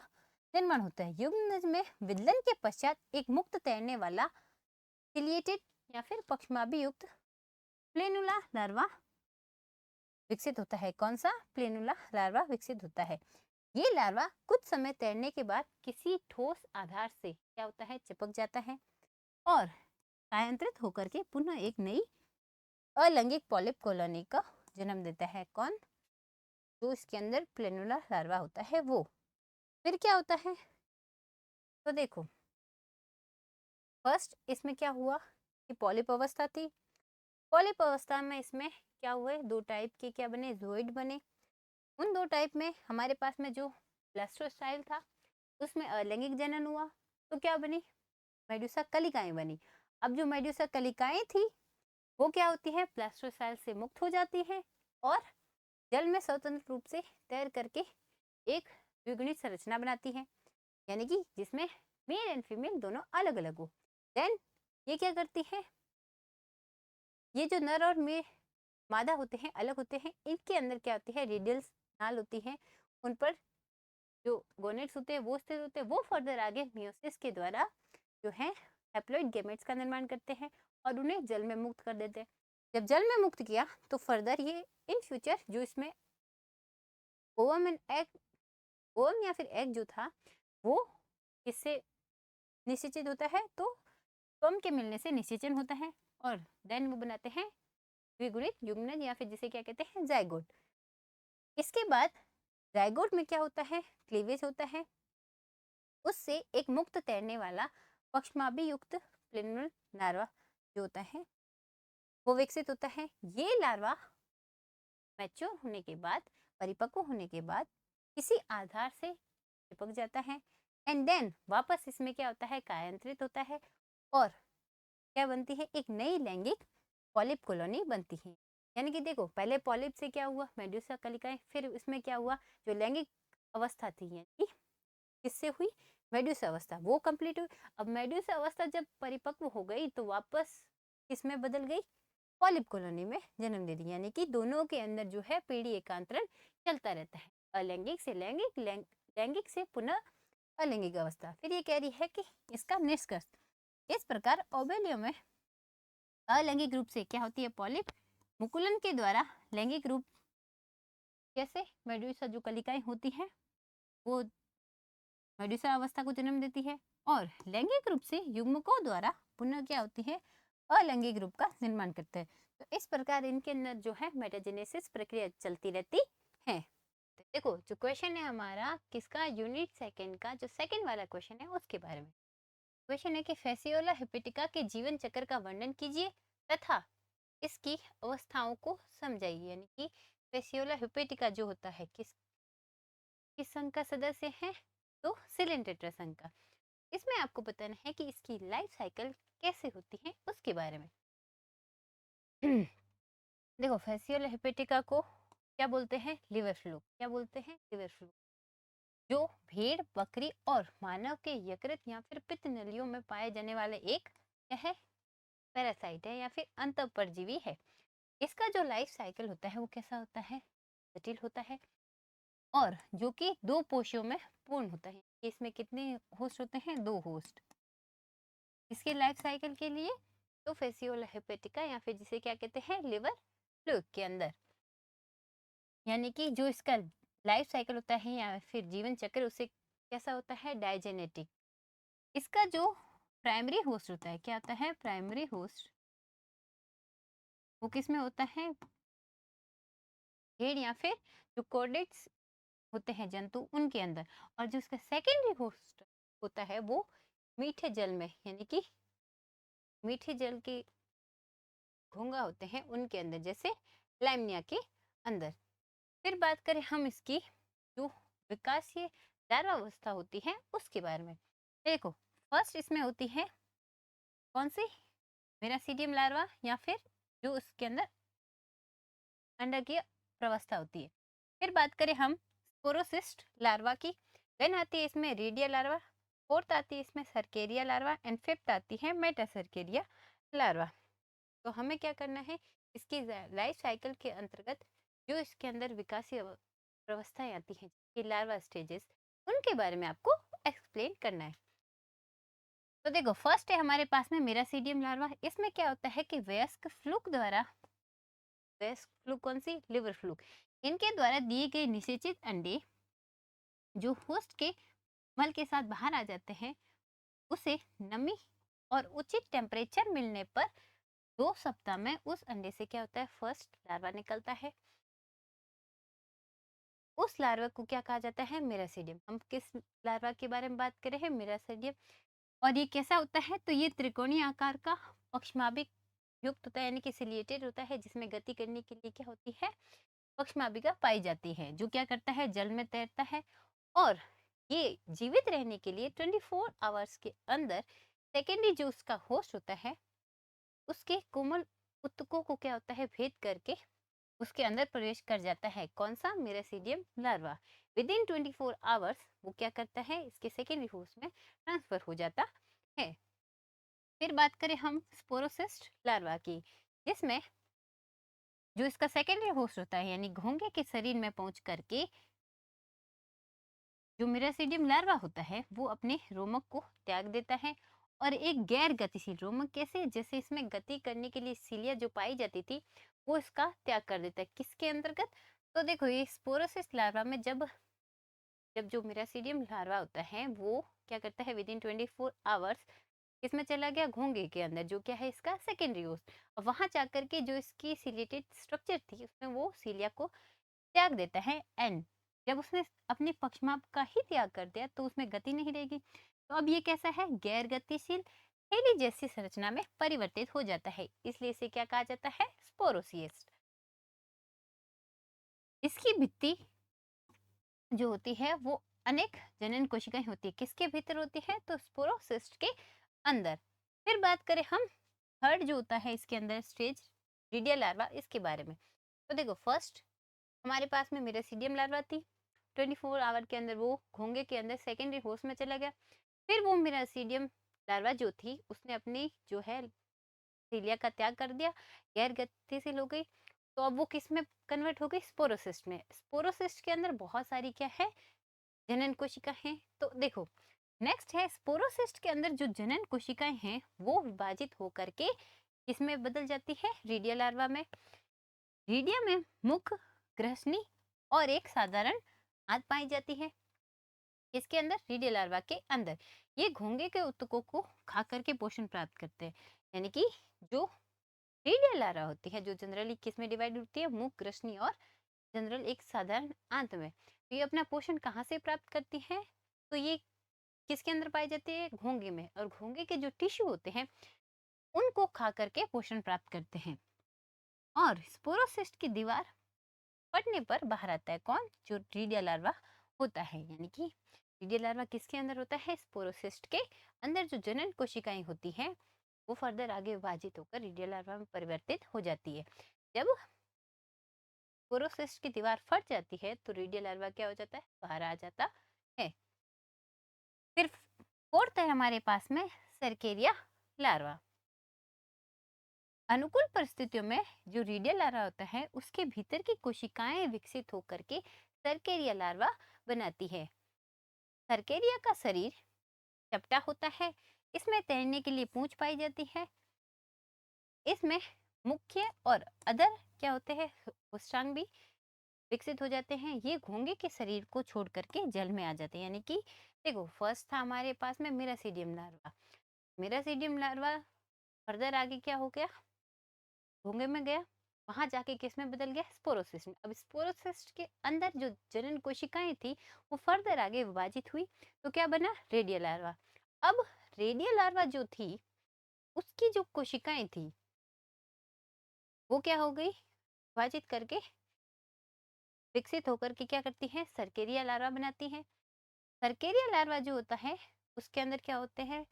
निर्माण होता है। युग्मनज में विदलन के पश्चात एक मुक्त तैरने वाला सिलिएटेड या फिर पक्षमाभि युक्त प्लेनुला लार्वा विकसित होता है। कौन सा? प्लेनुला लार्वा विकसित होता है। ये लार्वा कुछ समय तैरने के बाद किसी ठोस आधार से क्या होता है? चिपक जाता है और कायांतरित होकर के पुनः एक नई अलैंगिक पॉलिप कॉलोनी का जन्म देता है। कौन? जो इसके अंदर प्लेनुला लार्वा होता है वो। फिर क्या होता है? तो देखो, फर्स्ट इसमें क्या हुआ कि पॉलिप अवस्था थी। पॉलिप अवस्था में इसमें क्या हुए? 2 टाइप के क्या बने? ज़ोइड बने। उन 2 टाइप में हमारे पास में जो ब्लास्टोस्टाइल था उसमें अलैंगिक जनन हुआ तो क्या बनी? मेड्यूसा कलिकाएं बनी। अब जो मेड्यूसा कलिकाएं थी वो क्या होती है? ब्लास्टोस्टाइल से मुक्त हो जाती है और जल में स्वतंत्र रूप से तैर करके एक द्विगुणित संरचना बनाती है, यानी कि जिसमें मेल एंड फीमेल दोनों अलग अलग हो। देन ये क्या करती है? ये जो नर और मादा होते हैं अलग होते हैं। इनके अंदर क्या होती है? रेडियल्स नाल होती है, उन पर जो गोनेट्स होते हैं वो स्थित होते हैं। वो फर्दर आगे मियोसिस के द्वारा जो है हैप्लॉइड गैमेट्स का निर्माण करते हैं और उन्हें जल में मुक्त कर देते हैं। जब जल में मुक्त किया तो फर्दर ये इन फ्यूचर जो इसमें ओवम एंड एग, ओवम या फिर एग जो था वो किससे निषेचित होता है? तो स्पर्म के मिलने से निषेचन होता है और देन वो बनाते हैं द्विगुणित युग्मनज या फिर जिसे क्या कहते हैं? जाइगोट। इसके बाद जाइगोट में क्या होता है? क्लीवेज होता है। उससे एक मुक्त तैरने वाला पक्षमाभि युक्त प्लेनुलर लार्वा जो होता है वो विकसित होता है। ये लार्वा मैच्योर होने के बाद, परिपक्व होने के बाद किसी आधार से चिपक जाता है एंड देन वापस इसमें क्या होता है? कायांतरित होता है और क्या बनती है? एक नई लैंगिक पॉलिप कॉलोनी बनती है। यानी कि देखो, पहले पॉलिप से क्या हुआ? मेड्यूसा कलिकाएं। फिर इसमें क्या हुआ? जो लैंगिक अवस्था थी यानी किससे हुई? मेड्यूसा अवस्था, वो कंप्लीट हुई। अब मेड्यूसा अवस्था जब परिपक्व हो गई तो वापस किसमें बदल गई? पॉलिप कॉलोनी में जन्म दे दी। यानी कि दोनों के अंदर जो है पीढ़ी एकांतरण चलता रहता है, अलैंगिक से लैंगिक, लैंगिक से पुनः अलैंगिक अवस्था। फिर ये कह रही है कि इसका निष्कर्ष इस प्रकार ओबेलियो में अलैंगिक रूप से क्या होती है? पॉलिप मुकुलन के द्वारा लैंगिक रूप कैसे? मेड्यूसा जो कलिकाएं होती हैं वो मेडुसा अवस्था को जन्म देती है और लैंगिक रूप से युग्मकों द्वारा पुनः क्या होती है, अलैंगिक रूप का निर्माण करते हैं। तो इस प्रकार इनके अंदर जो है मेटाजेनेसिस प्रक्रिया चलती रहती है। तो देखो जो क्वेश्चन है हमारा किसका, यूनिट सेकंड का जो सेकंड वाला क्वेश्चन है उसके बारे में क्वेश्चन है कि फेसियोला हिपेटिका के जीवन चक्र का वर्णन कीजिए तथा इसकी अवस्थाओं को समझाइए। यानी कि फेसियोला हिपेटिका जो होता है किस संघ का सदस्य है, तो सिलेंटेट्रा संघ का। इसमें आपको बताना है कि इसकी लाइफ साइकिल कैसे होती है उसके बारे में। देखो फेसियोला हिपेटिका को क्या बोलते हैं, लिवर फ्लू। क्या बोलते हैं, लिवर फ्लू। जो भेड़, बकरी और मानव के यकृत या फिर पित्त नलियों में पाए जाने वाले एक क्या है, पैरासाइट है या फिर अंतःपरजीवी है। इसका जो लाइफ साइकिल होता है वो कैसा होता है, जटिल होता है और जो कि दो पोषियों में पूर्ण होता है। इसमें कितने होस्ट होते हैं, दो होस्ट इसके लाइफ साइकिल के लिए। तो फेसियोला हेपेटिका या फिर जिसे क्या कहते हैं, लिवर फ्लूइड के अंदर, यानी कि जो इसका लाइफ साइकिल होता है या फिर जीवन चक्र उसे कैसा होता है, डायजेनेटिक। इसका जो प्राइमरी होस्ट होता है, क्या होता है, प्राइमरी होस्ट, वो किस में होता है, भेड़ या फिर जो कोर्डेट्स होते हैं जंतु उनके अंदर। और जो इसका सेकेंडरी होस्ट होता है वो मीठे जल में, यानी कि मीठे जल के घोंघा होते हैं उनके अंदर, जैसे लैमनिया के अंदर। फिर बात करें हम इसकी जो विकासीय लार्वावस्था होती है उसके बारे में। देखो फर्स्ट इसमें होती है कौन सी, मेरासीडियम लार्वा या फिर जो उसके अंदर अंडकीय प्रवस्था होती है। फिर बात करें हम स्पोरोसिस्ट लार्वा की, देन आती है इसमें रेडिया लार्वा, फोर्थ आती है इसमें सर्केरिया लार्वा एंड फिफ्थ आती है मेटासर्केरिया लार्वा। तो हमें क्या करना है, इसकी लाइफ साइकिल के अंतर्गत जो इसके अंदर विकासीय अवस्थाएं आती हैं, ये लार्वा स्टेजेस, उनके बारे में आपको एक्सप्लेन करना है। तो देखो फर्स्ट है हमारे पास में मेरासीडियम लार्वा। इसमें क्या होता है कि वयस्क फ्लूक द्वारा, वयस्क फ्लूक कौन सी, लिवर फ्लूक, इनके द्वारा दिए गए निषेचित अंडे जो होस्ट के मल के साथ बाहर आ जाते हैं, उसे नमी और उचित टेम्परेचर मिलने पर 2 सप्ताह में उस अंडे से क्या होता है, फर्स्ट लार्वा निकलता है। उस लार्वा को क्या कहा जाता है, मेरासीडियम। हम किस लार्वा के बारे में बात कर रहे हैं, मेरासीडियम। और ये कैसा होता है, तो ये त्रिकोणीय आकार का पक्षमाभिक युक्त होता है, यानी कि सिलिएटेड होता है, जिसमें गति करने के लिए क्या होती है, पक्षमाभिका पाई जाती है, जो क्या करता है, जल में तैरता है। और ये जीवित रहने के लिए 24 आवर्स के अंदर सेकेंडरी जो उसका होस्ट होता है उसके कोमल उत्तकों को क्या होता है, भेद करके उसके अंदर प्रवेश कर जाता है। कौन सा, मेरासीडियम लार्वा। विद इन 24 आवर्स वो क्या करता है, इसके सेकेंडरी होस्ट में ट्रांसफर हो जाता है। फिर बात करें हम स्पोरोसिस्ट लार्वा की, जिसमें जो इसका सेकेंडरी होस्ट होता है यानी घोंघे के शरीर में पहुंच करके जो मेरासीडियम लार्वा होता है वो अपने रोमक को त्याग देता है और एक गैर गतिशील रोमक, कैसे, जैसे इसमें गति करने के लिए सीलिया जो पाई जाती थी वो इसका त्याग कर देता है। किसके अंतर्गत, तो देखो ये स्पोरोसिस लार्वा में जब जब जो मेरासीडियम लार्वा होता है वो क्या करता है, विद इन 24 आवर्स इसमें चला गया घोंघे के अंदर, जो क्या है इसका सेकेंडरी होस्ट, और वहां जाकर के जो इसकी सिलिएटेड स्ट्रक्चर थी उसमें वो सीलिया को त्याग देता है। एंड जब उसने अपने पक्षमाप का ही त्याग कर दिया तो उसमें गति नहीं रहेगी, तो अब ये कैसा है, गैर गतिशील थैली जैसी संरचना में परिवर्तित हो जाता है, इसलिए इसे क्या कहा जाता है, स्पोरोसिस्ट। इसकी भित्ति जो होती है वो अनेक जनन कोशिकाएं होती है, किसके भीतर होती है, तो स्पोरोसिस्ट के अंदर। फिर बात करें हम थर्ड जो होता है इसके अंदर स्टेज, रीडिया लार्वा, इसके बारे में। तो देखो फर्स्ट हमारे पास में मेरासीडियम लार्वा थी, 24 आवर के अंदर वो घोंघे के अंदर सेकेंडरी होस्ट में चला गया। फिर वो मेरासीडियम लार्वा जो थी उसने अपनी जो है सीलिया का त्याग कर दिया, गैर गतिशील हो गई, तो अब वो किस में कन्वर्ट हो गई, स्पोरोसिस्ट में। स्पोरोसिस्ट के अंदर बहुत सारी क्या है, जनन कोशिका हैं। तो देखो नेक्स्ट है स्पोरोसिस्ट के अंदर जो जनन कोशिकाएं हैं वो विभाजित होकर के इसमें बदल जाती है रीडिया लार्वा में। रीडिया में मुख, ग्रसनी और एक साधारण आंत पाई जाती है। इसके अंदर रेडियल लार्वा के अंदर ये घोंगे के ऊतकों को खा करके पोषण प्राप्त करते हैं। यानी कि जो रेडियल लार्वा होती है, जो जनरली किस में डिवाइड होती है, मुख, ग्रसनी और जनरल एक साधारण आंत में, तो ये अपना पोषण कहाँ से प्राप्त करती है? तो ये किसके अंदर पाई जाती है? घोंगे में। और घोंगे के जो टिश्यू होते हैं उनको खा करके पोषण प्राप्त करते हैं। और स्पोरोसिस्ट की दीवार फटने पर बाहर आता है कौन? जो रेडियल लार्वा होता है। यानी कि रेडियल लार्वा किसके अंदर होता है? स्पोरोसिस्ट के अंदर। जो जनन कोशिकाएं होती हैं वो फर्दर आगे विभाजित होकर रेडियल लार्वा में परिवर्तित हो जाती है। जब स्पोरोसिस्ट की दीवार फट जाती है तो रेडियल लार्वा क्या हो जाता है? बाहर आ जाता है। फिर फोर्थ है हमारे पास में सर्केरिया लार्वा। अनुकूल परिस्थितियों में जो रेडियल लार्वा होता है उसके भीतर की कोशिकाएं विकसित होकर के सर्केरिया लार्वा बनाती है। सर्केरिया का शरीर चपटा होता है। इसमें तैरने के लिए पूंछ पाई जाती है। इसमें मुख्य और अदर क्या होते हैं? होस्टांग भी विकसित हो जाते हैं। ये घोंगे के शरीर को छोड़ करके जल में आ जाते हैं। यानी कि देखो, फर्स्ट था हमारे पास में मिरासीडियम लार्वा। मिरासीडियम लार्वा फर्दर आगे क्या हो गया? घोंगे में गया, वहां जाके किस में बदल गया? स्पोरोसिस्ट में। अब स्पोरोसिस्ट के अंदर जो जनन कोशिकाएं थी वो फर्दर आगे विभाजित हुई तो क्या बना? Radial larva. अब रेडियल लार्वा जो थी उसकी जो कोशिकाएं थी वो क्या हो गई? विभाजित करके विकसित होकर के क्या करती हैं? सर्केरिया लार्वा बनाती हैं। सर्केरिया लार्वा जो होता है उसके अंदर क्या होते हैं?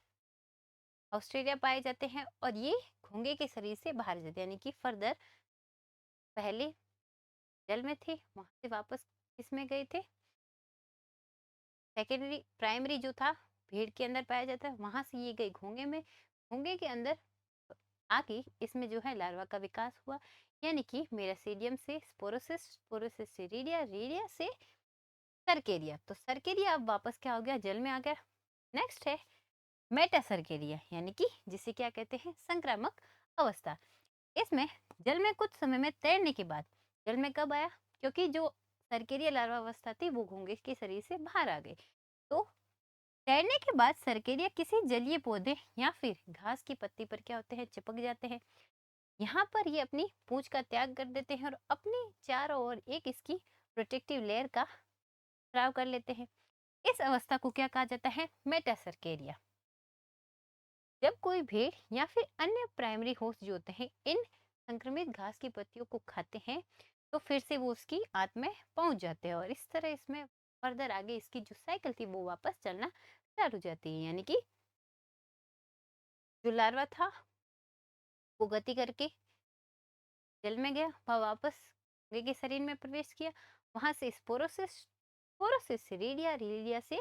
ऑस्ट्रेलिया पाए जाते हैं और ये घोंगे के शरीर से बाहर जाते हैं। यानी कि फर्दर पहले जल में थे, वहां से वापस किसमें गए थे? सेकेंडरी प्राइमरी जो था भेड़ के अंदर पाया जाता है, वहां से ये गए घोंगे में। घोंगे के अंदर आगे इसमें जो है लार्वा का विकास हुआ। यानी कि मेरासीडियम से स्पोरोसिस, स्पोरोसिस से रेडिया, रेडिया से सर्केरिया। तो सर्केरिया अब वापस क्या हो गया? जल में आ गया। नेक्स्ट है मेटासर्केरिया, यानी कि जिसे क्या कहते हैं? संक्रामक अवस्था। इसमें जल में कुछ समय में तैरने के बाद, जल में कब आया? क्योंकि जो सर्केरिया लार्वा अवस्था थी वो घोंगे के शरीर से बाहर आ गई। तो तैरने के बाद सर्केरिया किसी जलीय पौधे या फिर घास की पत्ती पर क्या होते हैं? चिपक जाते हैं। यहाँ पर ये अपनी पूंछ का त्याग कर देते हैं और अपने चारों ओर एक इसकी प्रोटेक्टिव लेयर का स्राव कर लेते हैं। इस अवस्था को क्या कहा जाता है? मेटासर्केरिया। जब कोई भेड़ या फिर अन्य प्राइमरी होस्ट जो होते हैं इन संक्रमित घास की पत्तियों को खाते हैं तो फिर से वो उसकी आंत में पहुंच जाते हैं और इस तरह इसमें फर्दर आगे इसकी जो साइकिल थी वो वापस चलना स्टार्ट हो जाती है। यानी कि जो लार्वा था वो गति करके जल में गया, वह वापस घोंगे के शरीर में प्रवेश किया, वहां से स्पोरोसिस, स्पोरोसिस से रेडिया, रेडिया से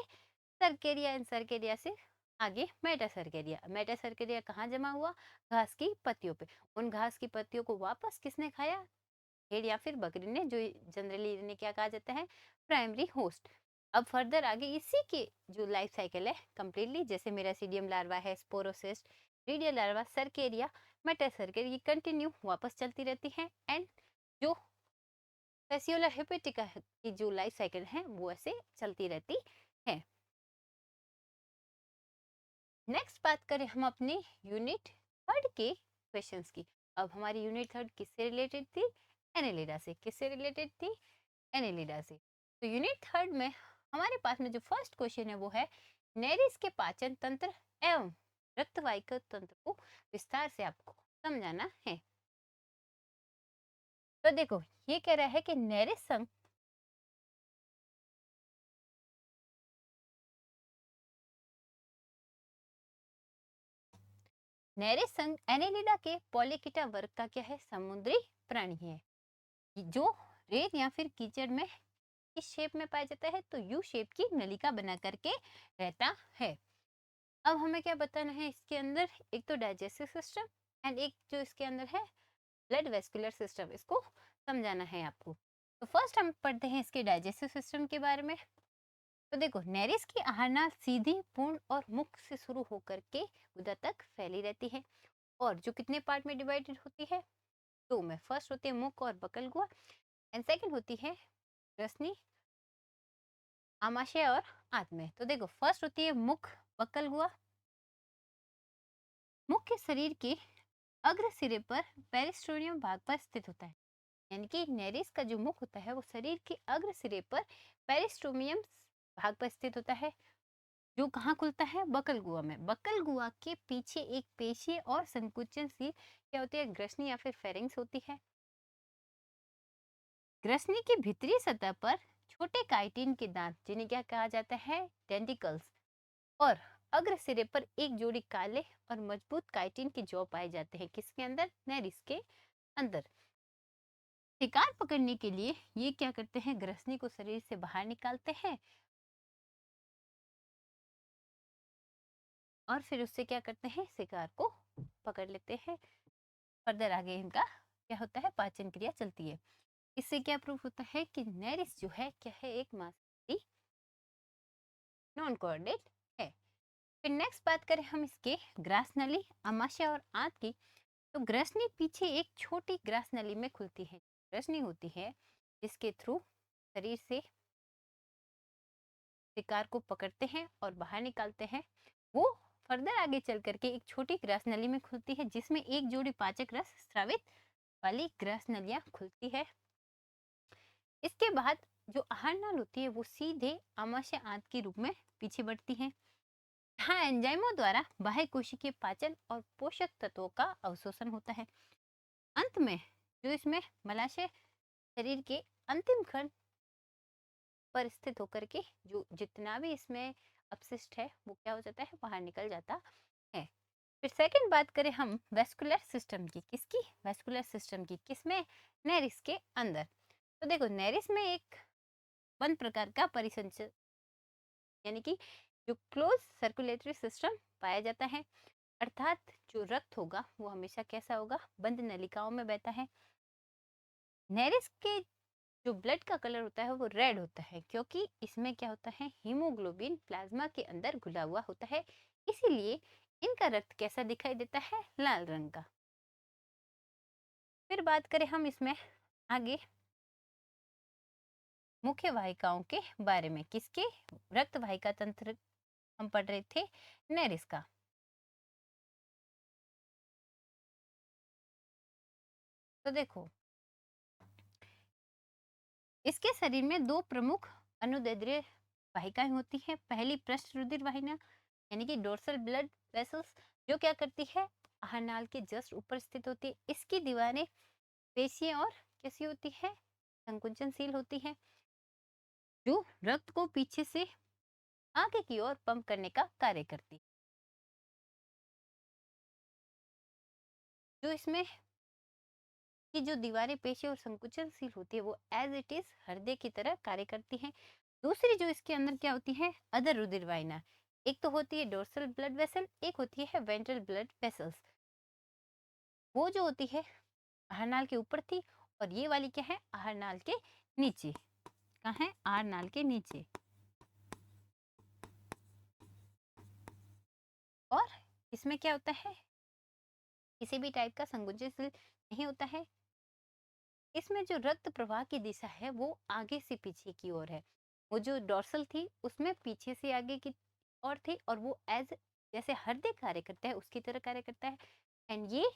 सर्केरिया, इन सर्केरिया से आगे मेटासर्केरिया। मेटासर्केरिया कहाँ जमा हुआ? घास की पत्तियों पे। उन घास की पत्तियों को वापस किसने खाया? भेड़ या फिर बकरी ने, जो जनरली इन्हें क्या कहा जाता है? Primary host. अब फर्दर आगे इसी के जो लाइफ साइकिल है कंप्लीटली, जैसे मेरासीडियम लार्वा है, sporocyst, radial larva, cercaria, metacercaria, ये कंटिन्यू वापस चलती रहती है। एंड जो फेसियोला हिपेटिका की जो लाइफ साइकिल है वो ऐसे चलती रहती है। नेक्स्ट बात करें हम अपने यूनिट थर्ड के क्वेश्चंस की। अब हमारी यूनिट थर्ड किससे रिलेटेड थी? एनेलिडा से। किससे रिलेटेड थी? एनेलिडा से। तो यूनिट थर्ड में हमारे पास में जो फर्स्ट क्वेश्चन है वो है नेरिस के पाचन तंत्र एवं रक्तवाहिका तंत्र को विस्तार से आपको समझाना है। तो देखो, ये कह रहा है कि नेरिस संघ नेरिस संघ एनेलिडा के पॉलीकिटा वर्ग का क्या है? समुद्री प्राणी है जो रेत या फिर कीचड़ में किस शेप में पाया जाता है? तो यू शेप की नलिका बना करके रहता है। अब हमें क्या बताना है इसके अंदर? एक तो डाइजेस्टिव सिस्टम एंड एक जो इसके अंदर है ब्लड वेस्कुलर सिस्टम, इसको समझाना है आपको। तो फर्स्ट हम पढ़ते हैं इसके डाइजेस्टिव सिस्टम के बारे में। तो देखो, नेरिस की आहारनाल सीधी, पूर्ण और मुख से शुरू होकर के गुदा तक फैली रहती है और जो कितने पार्ट में डिवाइडेड होती है? दो में। फर्स्ट होती है मुख और बकल गुहा एंड सेकंड होती है रसनी आमाशय और आंत। तो देखो फर्स्ट होती है मुख बक्कल गुहा। मुख्य शरीर के अग्र सिरे पर पेरिस्टोनियम भाग पर स्थित होता है। यानी कि नेरिस का जो मुख होता है वो शरीर के अग्र सिरे पर पेरिस्टोमियम भाग पर स्थित होता है, जो कहाँ खुलता है, बकल गुहा में। बकल गुहा के पीछे एक पेशीय और संकुचनशील क्या होती है, ग्रसनी या फिर फेरिंग्स होती है। ग्रसनी की भीतरी सतह पर छोटे काइटिन के दांत, जिन्हें क्या कहा जाता है, डेंटिकल्स, और अग्र सिरे पर एक जोड़ी काले और मजबूत काइटिन के जौ पाए जाते हैं। किसके अंदर, नेरिस के अंदर। शिकार पकड़ने के लिए ये क्या करते हैं, ग्रसनी को शरीर से बाहर निकालते हैं और फिर उससे क्या करते हैं, शिकार को पकड़ लेते हैं। फर्दर आगे इनका क्या होता है, पाचन क्रिया चलती है। इससे क्या प्रूफ होता है कि नेरिस जो है क्या है, एक मांसपेशी नॉन कोऑर्डिनेट है। फिर नेक्स्ट बात करें हम इसके ग्रास नली, अमाशय और आंत की। तो ग्रसनी पीछे एक छोटी ग्रास नली में खुलती है। ग्रसनी होती है जिसके थ्रू शरीर से शिकार को पकड़ते हैं और बाहर निकालते हैं। वो फर्दर आगे चल करके एक छोटी ग्रास नली में खुलती है, जिसमें एक जोड़ी पाचक रस स्रावित वाली ग्रास नलियां खुलती है। इसके बाद जो आहार नाल होती है वो सीधे आमाशय आंत के रूप में पीछे बढ़ती है। हाँ, एंजाइमों द्वारा बाह्य कोशिकीय पाचन और पोषक तत्वों का अवशोषण होता है। अंत में जो इसमें मलाशय शरीर के अंतिम खंड पर स्थित होकर के जो जितना भी इसमें अपशिष्ट है वो क्या हो जाता है, बाहर निकल जाता है। फिर सेकंड बात करें हम वेस्कुलर सिस्टम की। किसकी, वेस्कुलर सिस्टम की। किसमें, नेरिस के अंदर। तो देखो नेरिस में एक बंद प्रकार का परिसंचय, यानी कि जो क्लोज सर्कुलेटरी सिस्टम पाया जाता है। अर्थात जो रक्त होगा वो हमेशा कैसा होगा, बंद नलिकाओं में बहता है। नेरिस के जो ब्लड का कलर होता है वो रेड होता है, क्योंकि इसमें क्या होता है, हीमोग्लोबिन प्लाज्मा के अंदर घुला हुआ होता है। इसीलिए इनका रक्त कैसा दिखाई देता है, लाल रंग का। फिर बात करें हम इसमें आगे मुख्य वाहिकाओं के बारे में। किसके, रक्त वाहिका तंत्र हम पढ़ रहे थे, नेरिस का। तो देखो इसके शरीर में दो प्रमुख अनुदैर्ध्य वाहिकाएं होती हैं। पहली पृष्ठ रुधिर वाहिनी, यानी कि डोर्सल ब्लड वेसल्स, जो क्या करती है, आहार नाल के जस्ट ऊपर स्थित होती है। इसकी दीवारें पेशीय और कैसी होती है, संकुचनशील होती है, जो रक्त को पीछे से आगे की ओर पंप करने का कार्य करती है। जो इसमें की जो दीवारें पेशी और संकुचनशील होती है वो एज इट इज हृदय की तरह कार्य करती हैं। दूसरी जो इसके अंदर क्या होती है, अदर रुधिर वाहिना। एक तो होती है डोर्सल ब्लड वेसल, एक होती है वेंट्रल ब्लड वेसल्स। वो जो होती है आहार नाल के ऊपर थी, और ये वाली क्या है, आहार नाल के नीचे। कहाँ है, आहार नाल के नीचे। और इसमें क्या होता है, किसी भी टाइप का संकुचनशील नहीं होता है। इसमें जो रक्त प्रवाह की दिशा है वो आगे से पीछे की ओर है। वो जो डोर्सल थी उसमें पीछे से आगे की ओर थी, और वो एज जैसे हृदय कार्य करता है उसकी तरह कार्य करता है। एंड ये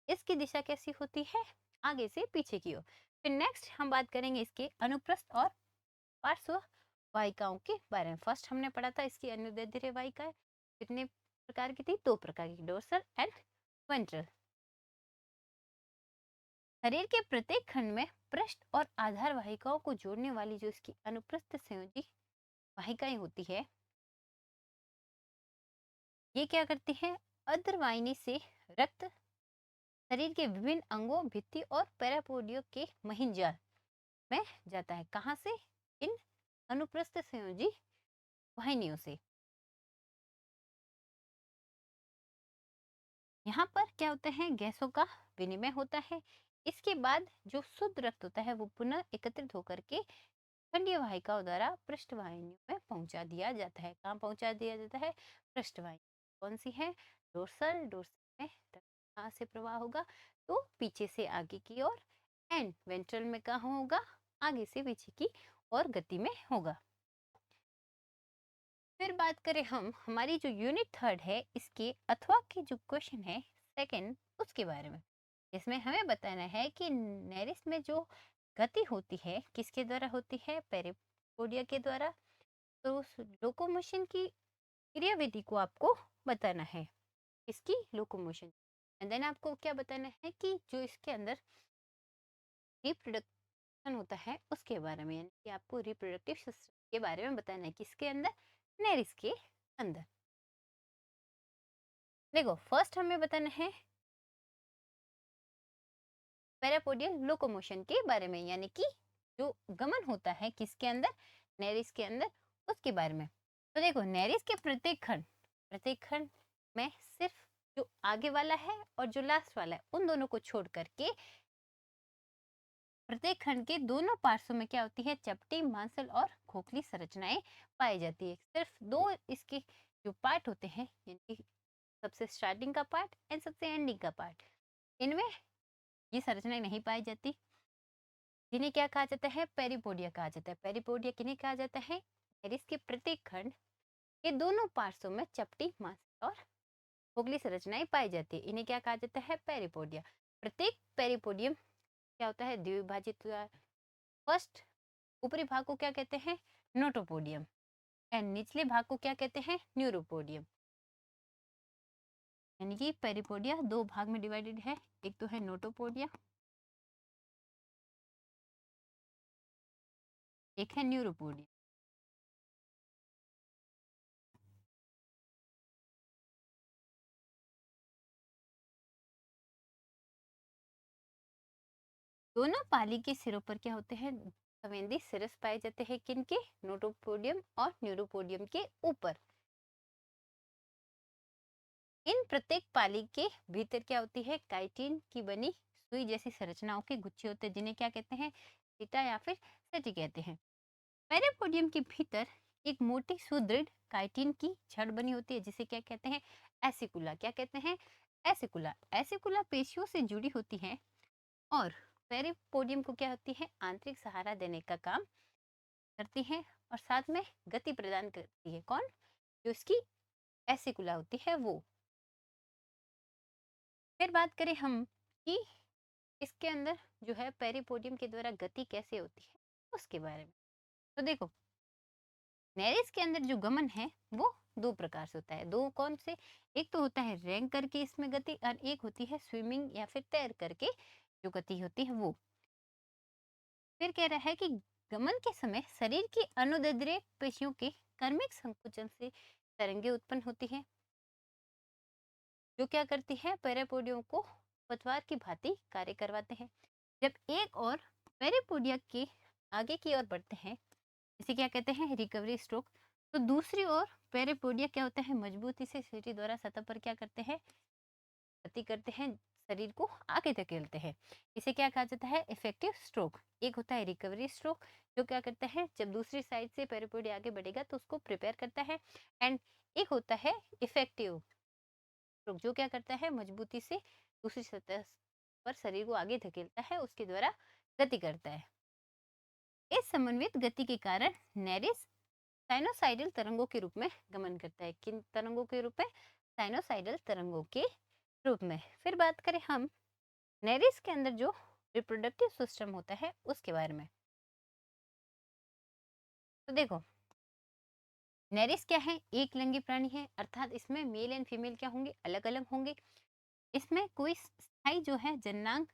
इसकी दिशा कैसी होती है, आगे से पीछे की ओर। फिर नेक्स्ट हम बात करेंगे इसके अनुप्रस्थ और पार्श्व वाहिकाओं के बारे में। फर्स्ट हमने पढ़ा था इसकी अनुदैर्ध्य वाहिका कितने प्रकार की थी, दो प्रकार की, डोर्सल एंड वेंट्रल। शरीर के प्रत्येक खंड में पृष्ठ और आधार वाहिकाओं को जोड़ने वाली जो इसकी अनुप्रस्थ संयोजी वाहिकाएं होती है, ये क्या करती है, अग्रवाहिनी से रक्त शरीर के विभिन्न अंगों, भित्ति और पैरापोडियो के महीन जाल में जाता है। कहाँ से, इन अनुप्रस्थ संयोजी वाहिनियों से। यहाँ पर क्या होता है, गैसों का विनिमय होता है। इसके बाद जो शुद्ध रक्त होता है वो पुनः एकत्रित होकर के खंडीय वाहिकाओं द्वारा पृष्ठवाहिनियों में पहुंचा दिया जाता है। कहाँ पहुंचा दिया जाता है, पृष्ठवाहिनी। कौन सी है, डोर्सल। डोर्सल में रक्त कहाँ से प्रवाह होगा, तो पीछे से आगे की ओर। एंड वेंट्रल में कहाँ होगा, आगे से पीछे की और गति में होगा। फिर बात करें हम हमारी जो यूनिट थर्ड है इसके अथवा के जो क्वेश्चन है सेकंड उसके बारे में, इसमें हमें बताना है कि नेरिस में जो गति होती है किसके द्वारा होती है, पेरिपोडिया के द्वारा। तो उस लोकोमोशन की क्रियाविधि को आपको बताना है, इसकी लोकोमोशन। एंड देन आपको क्या बताना है कि जो इसके अंदर रिप्रोडक्शन होता है उसके बारे में, यानी कि आपको रिप्रोडक्टिव सिस्टम के बारे में बताना है किसके अंदर, नेरिस के अंदर। देखो फर्स्ट हमें बताना है पैरापोडियल लोकोमोशन के बारे में, यानी कि जो गमन होता है किसके अंदर, नेरिस के अंदर, उसके बारे में। तो देखो नेरिस के प्रत्येक खंड में सिर्फ जो आगे वाला है और जो लास्ट वाला है उन दोनों को छोड़ करके प्रत्येक खंड के दोनों पार्श्वों में क्या होती है, चपटी, मांसल और खोखली संरचनाएं पाई जाती है। सिर्फ दो इसके जो पार्ट होते हैं, यानी सबसे स्टार्टिंग का पार्ट एंड सबसे एंडिंग का पार्ट, इनमें ये संरचनाएं नहीं पाई जाती, जिन्हें क्या कहा जाता है, पेरिपोडिया कहा जाता है। पेरिपोडिया किन्हें कहा जाता है, नेरिस के प्रत्येक खंड के दोनों पार्श्वों में चपटी, मांसल और खोखली संरचनाएं पाई जाती है, इन्हें क्या कहा जाता है, पेरिपोडिया। प्रत्येक पेरिपोडियम क्या होता है, द्विभाजित। फर्स्ट ऊपरी भाग को क्या कहते हैं, नोटोपोडियम, एंड निचले भाग को क्या कहते हैं, न्यूरोपोडियम। यानी कि पेरिपोडिया दो भाग में डिवाइडेड है, एक तो है नोटोपोडिया, एक है न्यूरोपोडियम। दोनों पाली के सिरों पर क्या होते हैं, संवेदी सिरस पाए जाते हैं, किनके, नोटोपोडियम और न्यूरोपोडियम के ऊपर। इन प्रत्येक पाली के भीतर क्या होती है, काइटिन की बनी सुई जैसी संरचनाओं के गुच्छे होते हैं, जिन्हें क्या कहते हैं, सीटा या फिर सेटी कहते हैं। पेरिपोडियम के भीतर एक मोटी सुदृढ़ काइटिन की छड़ बनी होती है, जिसे क्या कहते हैं, एसिकुला। क्या कहते हैं, एसिकुला। एसिकुला पेशियों से जुड़ी होती है और पेरिपोडियम को क्या होती है, आंतरिक सहारा देने का काम करती है और साथ में गति प्रदान करती है। कौन, जो इसकी एसिकुला होती है वो। फिर बात करें हम कि इसके अंदर जो है पेरिपोडियम के द्वारा गति कैसे होती है उसके बारे में। तो देखो नेरिस के अंदर जो गमन है वो दो प्रकार से होता है। दो कौन से, एक तो होता है रेंग करके इसमें गति, और एक होती है स्विमिंग या फिर तैर करके जो गति होती है वो। फिर कह रहा है कि गमन के समय शरीर की अनुदैर्ध्य पेशियों के कर्मिक संकुचन से तरंगे उत्पन्न होती है, जो क्या करती है, पेरापोडियम को पतवार की भांति कार्य करवाते हैं। जब एक और पेरिपोडिया के आगे की ओर बढ़ते हैं, इसे क्या कहते हैं, रिकवरी स्ट्रोक। तो दूसरी ओर पेरिपोडिया क्या होता है, मजबूती से सीटी द्वारा सतह पर क्या करते हैं, गति करते हैं, शरीर को आगे धकेलते हैं। इसे क्या कहा जाता है, इफेक्टिव स्ट्रोक। एक होता है रिकवरी स्ट्रोक, जो क्या करता है, जब दूसरी साइड से पेरिपोडिया आगे बढ़ेगा तो उसको प्रिपेयर करता है। एंड एक होता है इफेक्टिव स्ट्रोक, जो क्या करता है, मजबूती से दूसरी सतह पर शरीर को आगे धकेलता है, उसके द्वारा गति करता है। इस समन्वित गति के कारण नेरिस साइनोसाइडल तरंगों के रूप में गमन करता है। किन तरंगों के रूप में, साइनोसाइडल तरंगों के रूप में। फिर बात करें हम नेरिस के अंदर जो रिप्रोडक्टिव सिस्टम होता है उसके बारे में। तो देखो नेरिस क्या है, एक लिंगी प्राणी है, अर्थात इसमें मेल एंड फीमेल क्या होंगे, अलग अलग होंगे। इसमें कोई स्थायी जो है जननांग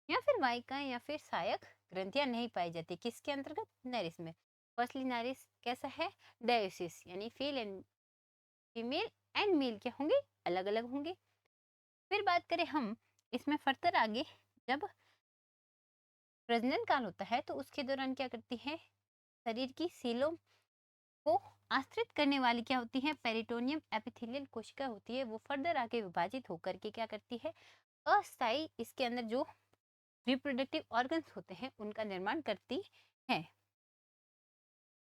या फिर वाहिकाएं या फिर सहायक ग्रंथियां नहीं पाई जाती, किसके अंतर्गत, नेरिस में। फर्स्टली नेरिस कैसा है, डायोसिस, यानी फेल एंड फीमेल एंड मेल क्या होंगे, अलग अलग होंगे। फिर बात करें हम इसमें फर्दर आगे, जब प्रजनन काल होता है तो उसके दौरान क्या करती है, शरीर की सीलों को आश्रित करने वाली क्या होती है, पेरिटोनियम एपिथेलियल कोशिका होती है, वो फर्दर आगे विभाजित होकर के क्या करती है, अस्थायी इसके अंदर जो रिप्रोडक्टिव ऑर्गन्स होते हैं उनका निर्माण करती है।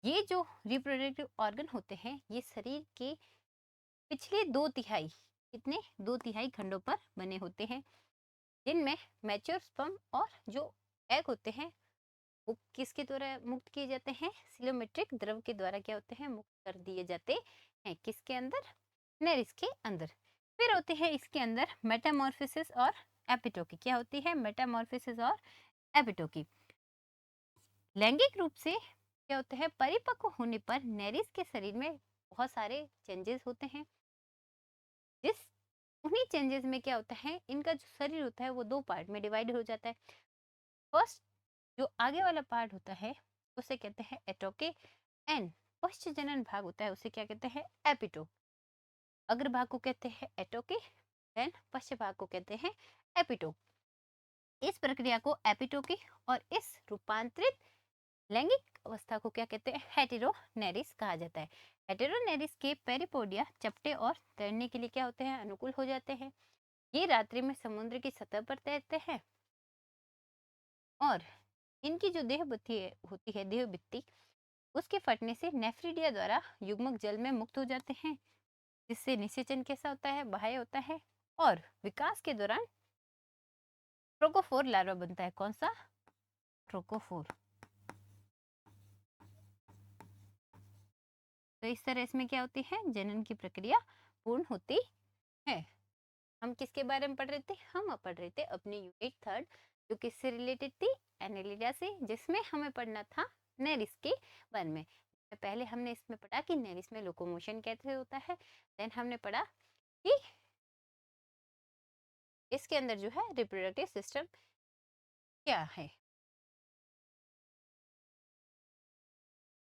ये जो रिप्रोडक्टिव ऑर्गन होते हैं ये शरीर के पिछले दो तिहाई, कितने, दो तिहाई खंडों पर बने होते हैं, जिनमें मैच्योर स्पर्म और जो एग होते हैं वो किसके द्वारा मुक्त किए जाते हैं? सिलोमेट्रिक द्रव के द्वारा क्या होते हैं? मुक्त कर दिए जाते हैं। किसके अंदर? नेरिस के अंदर। फिर होते हैं इसके अंदर मेटामॉर्फोसिस और एपिटोकी। क्या होती है? मेटामॉर्फोसिस और एपिटोकी। लैंगिक रूप से क्या होता है? परिपक्व होने पर नेरिस के शरीर में बहुत सारे चेंजेस होते हैं। जिस उन्हीं चेंजेस में क्या होता है? इनका जो शरीर होता है वो दो पार्ट में डिवाइड हो जाता है। फर्स्ट जो आगे वाला पार्ट होता है उसे कहते हैं एटोके, एंड पश्चजनन भाग होता है उसे क्या कहते हैं? एपिटो। अग्रभाग को कहते हैं एटोके, एंड पश्च भाग को कहते हैं एपिटो। इस प्रक्रिया को एपिटोकी और इस रूपांतरित लैंगिक अवस्था को क्या कहते हैं? हेटेरोनेरिस कहा जाता है। हेटेरोनेरिस के पेरिपोडिया चपटे और तैरने के लिए क्या होते हैं? अनुकूल हो जाते हैं। ये रात्रि में समुद्र की सतह पर तैरते हैं और इनकी जो होती है देह भित्ति, उसके फटने से नेफ्रिडिया द्वारा युग्मक जल में मुक्त हो जाते हैं, जिससे निषेचन कैसा होता है? बाह्य होता है और विकास के दौरान ट्रोकोफोर लार्वा बनता है। कौन सा? ट्रोकोफोर। तो इस तरह इसमें क्या होती है? जनन की प्रक्रिया पूर्ण होती है। हम किसके बारे में पढ़ रहे थे? हम पढ़ रहे थे अपनी यूनिट 3 जो किससे रिलेटेड थी? एनेलिडा से, जिसमें हमें पढ़ना था नेरिस के बारे में। पहले हमने इसमें पढ़ा कि नेरिस में लोकोमोशन कैसे होता है। देन हमने पढ़ा कि इसके अंदर जो है रिप्रोडक्टिव सिस्टम क्या है।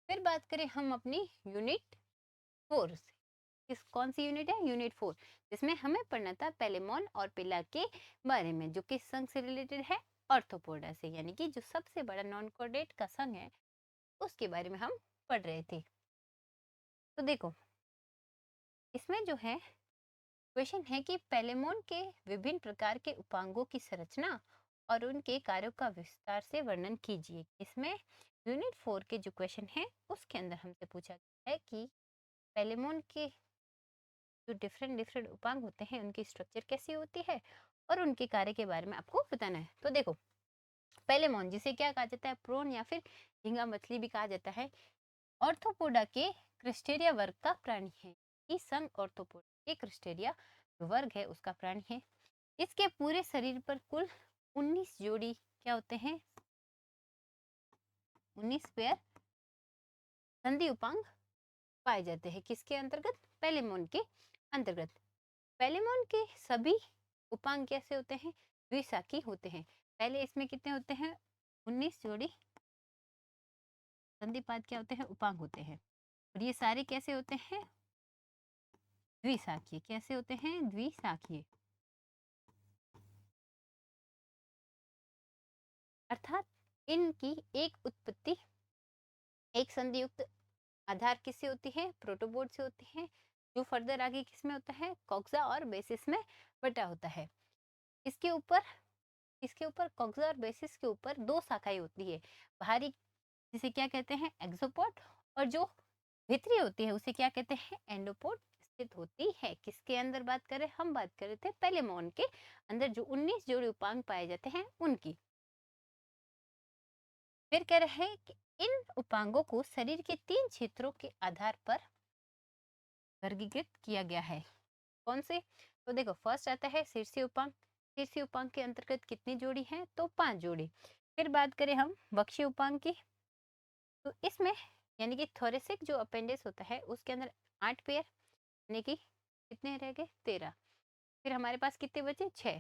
फिर बात करें हम अपनी यूनिट 4 से। कौन सी यूनिट है? यूनिट 4, जिसमें हमें पढ़ना था पेलेमोन और पिला के बारे में, जो किस संघ से रिलेटेड है? ऑर्थोपोडा से, यानी कि जो सबसे बड़ा नॉन कॉर्डेट का संघ है उसके बारे में हम पढ़ रहे थे। तो देखो इसमें जो है क्वेश्चन है कि पेलेमोन के विभिन्न प्रकार के उपांगों की संरचना और उनके कार्यों का विस्तार से वर्णन कीजिए। इसमें यूनिट 4 के जो क्वेश्चन है उसके अंदर हमसे पूछा गया है कि पेलेमोन के जो डिफरेंट डिफरेंट उपांग होते हैं उनकी स्ट्रक्चर कैसी होती है और उनके कार्य के बारे में आपको बताना है। तो देखो पेलेमोन, जिसे क्या कहा जाता है? प्रोन या फिर झींगा मछली भी कहा जाता है, ऑर्थोपोडा के क्रिस्टेरिया वर्ग का प्राणी है। इस संघ ऑर्थोपोडा के क्रिस्टेरिया वर्ग है उसका प्राणी है। इसके पूरे शरीर पर कुल 19 जोड़ी क्या होते हैं? 19 पेयर संधि उपांग पाए जाते हैं। किसके अंतर्गत? पेलेमोन के अंतर्गत। पेलेमोन के सभी उपांग कैसे होते हैं? द्विशाखी होते हैं। पहले इसमें कितने होते हैं? 19 जोड़ी संधिपाद क्या होते हैं? उपांग होते हैं। और ये सारे कैसे होते हैं? द्विशाखीय। कैसे होते हैं? द्विशाखीय। अर्थात इनकी एक उत्पत्ति एक संधियुक्त आधार किससे होती है? प्रोटोबोर्ड से होती है, जो फर्दर आगे किसमें होता है? कॉक्सा और बेसिस में बटा होता है। इसके ऊपर कॉक्सा और बेसिस के ऊपर दो शाखाएं होती है। बाहरी जिसे क्या कहते हैं? एक्सोपोड, और जो भीतरी होती है उसे क्या कहते हैं? एंडोपोड स्थित होती है। किसके अंदर बात करें? हम बात कर रहे थे पेलेमोन के अंदर जो 19 जोड़ी उपांग पाए जाते हैं उनकी। फिर कह रहे हैं कि इन उपांगों को शरीर के 3 क्षेत्रों के आधार पर वर्गीकृत किया गया है। कौन से? तो देखो फर्स्ट आता है शीर्षीय उपांग। शीर्षीय उपांग के अंतर्गत कितनी जोड़ी है? तो 5 जोड़ी। फिर बात करें हम वक्षीय उपांग की, तो इसमें यानी कि थोरेसिक जो अपेंडिक्स होता है उसके अंदर 8 पेयर, यानी कि कितने रह गए? 13। फिर हमारे पास कितने बचे? 6।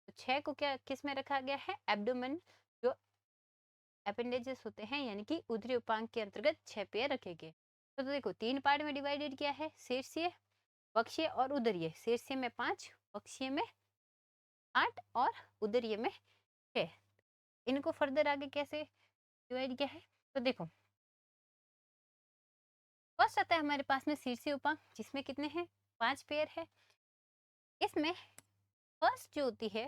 तो 6 को क्या किस में रखा गया है? एब्डोमेन जो अपेंडेजेस होते हैं, यानी कि उदरी उपांग के अंतर्गत 6 पेयर रखे गए। तो देखो 3 पार्ट में डिवाइडेड किया है, शीर्षीय, वक्षीय और उदरीय। शीर्षीय में 5, वक्षीय में 8 और उदरीय में 6। इनको फर्दर आगे कैसे डिवाइड किया है? तो देखो फर्स्ट आता है हमारे पास में शीर्षीय उपांग, जिसमें कितने हैं? 5 पेयर है। इसमें फर्स्ट जो होती है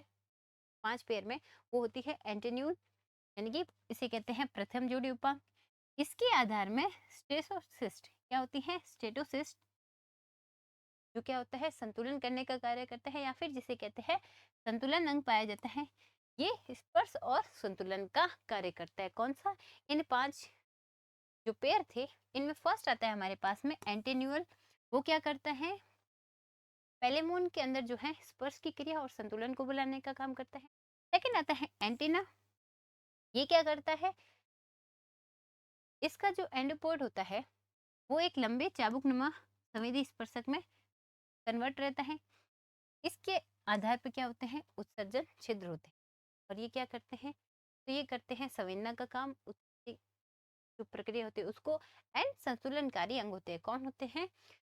5 पेयर में वो होती है एंटेन्यूल, यानी कि इसे कहते हैं प्रथम जोड़ी उपांग। इसके आधार में स्टेटोसिस्ट क्या होती है? स्टेटोसिस्ट जो क्या होता है? संतुलन करने का कार्य करता है, या फिर जिसे कहते हैं संतुलन अंग पाया जाता है। ये स्पर्श और संतुलन का कार्य करता है। कौन सा? इन 5 जो पेयर थे इनमें फर्स्ट आता है हमारे पास में एंटीन्यूअल। वो क्या करता है? पेलेमोन के अंदर जो है स्पर्श की क्रिया और संतुलन को बुलाने का काम करता है। सेकंड आता है एंटीना। ये क्या करता है? इसका जो एंडोपोड होता है वो एक लंबे चाबुकनुमा संवेदी स्पर्शक में कन्वर्ट रहता है। इसके आधार पर क्या होते हैं? उत्सर्जन छिद्र होते हैं। और ये क्या करते हैं? तो ये करते हैं संवेदना का काम। उसकी जो प्रक्रिया होती है उसको। एंड संतुलनकारी अंग होते हैं। कौन होते हैं?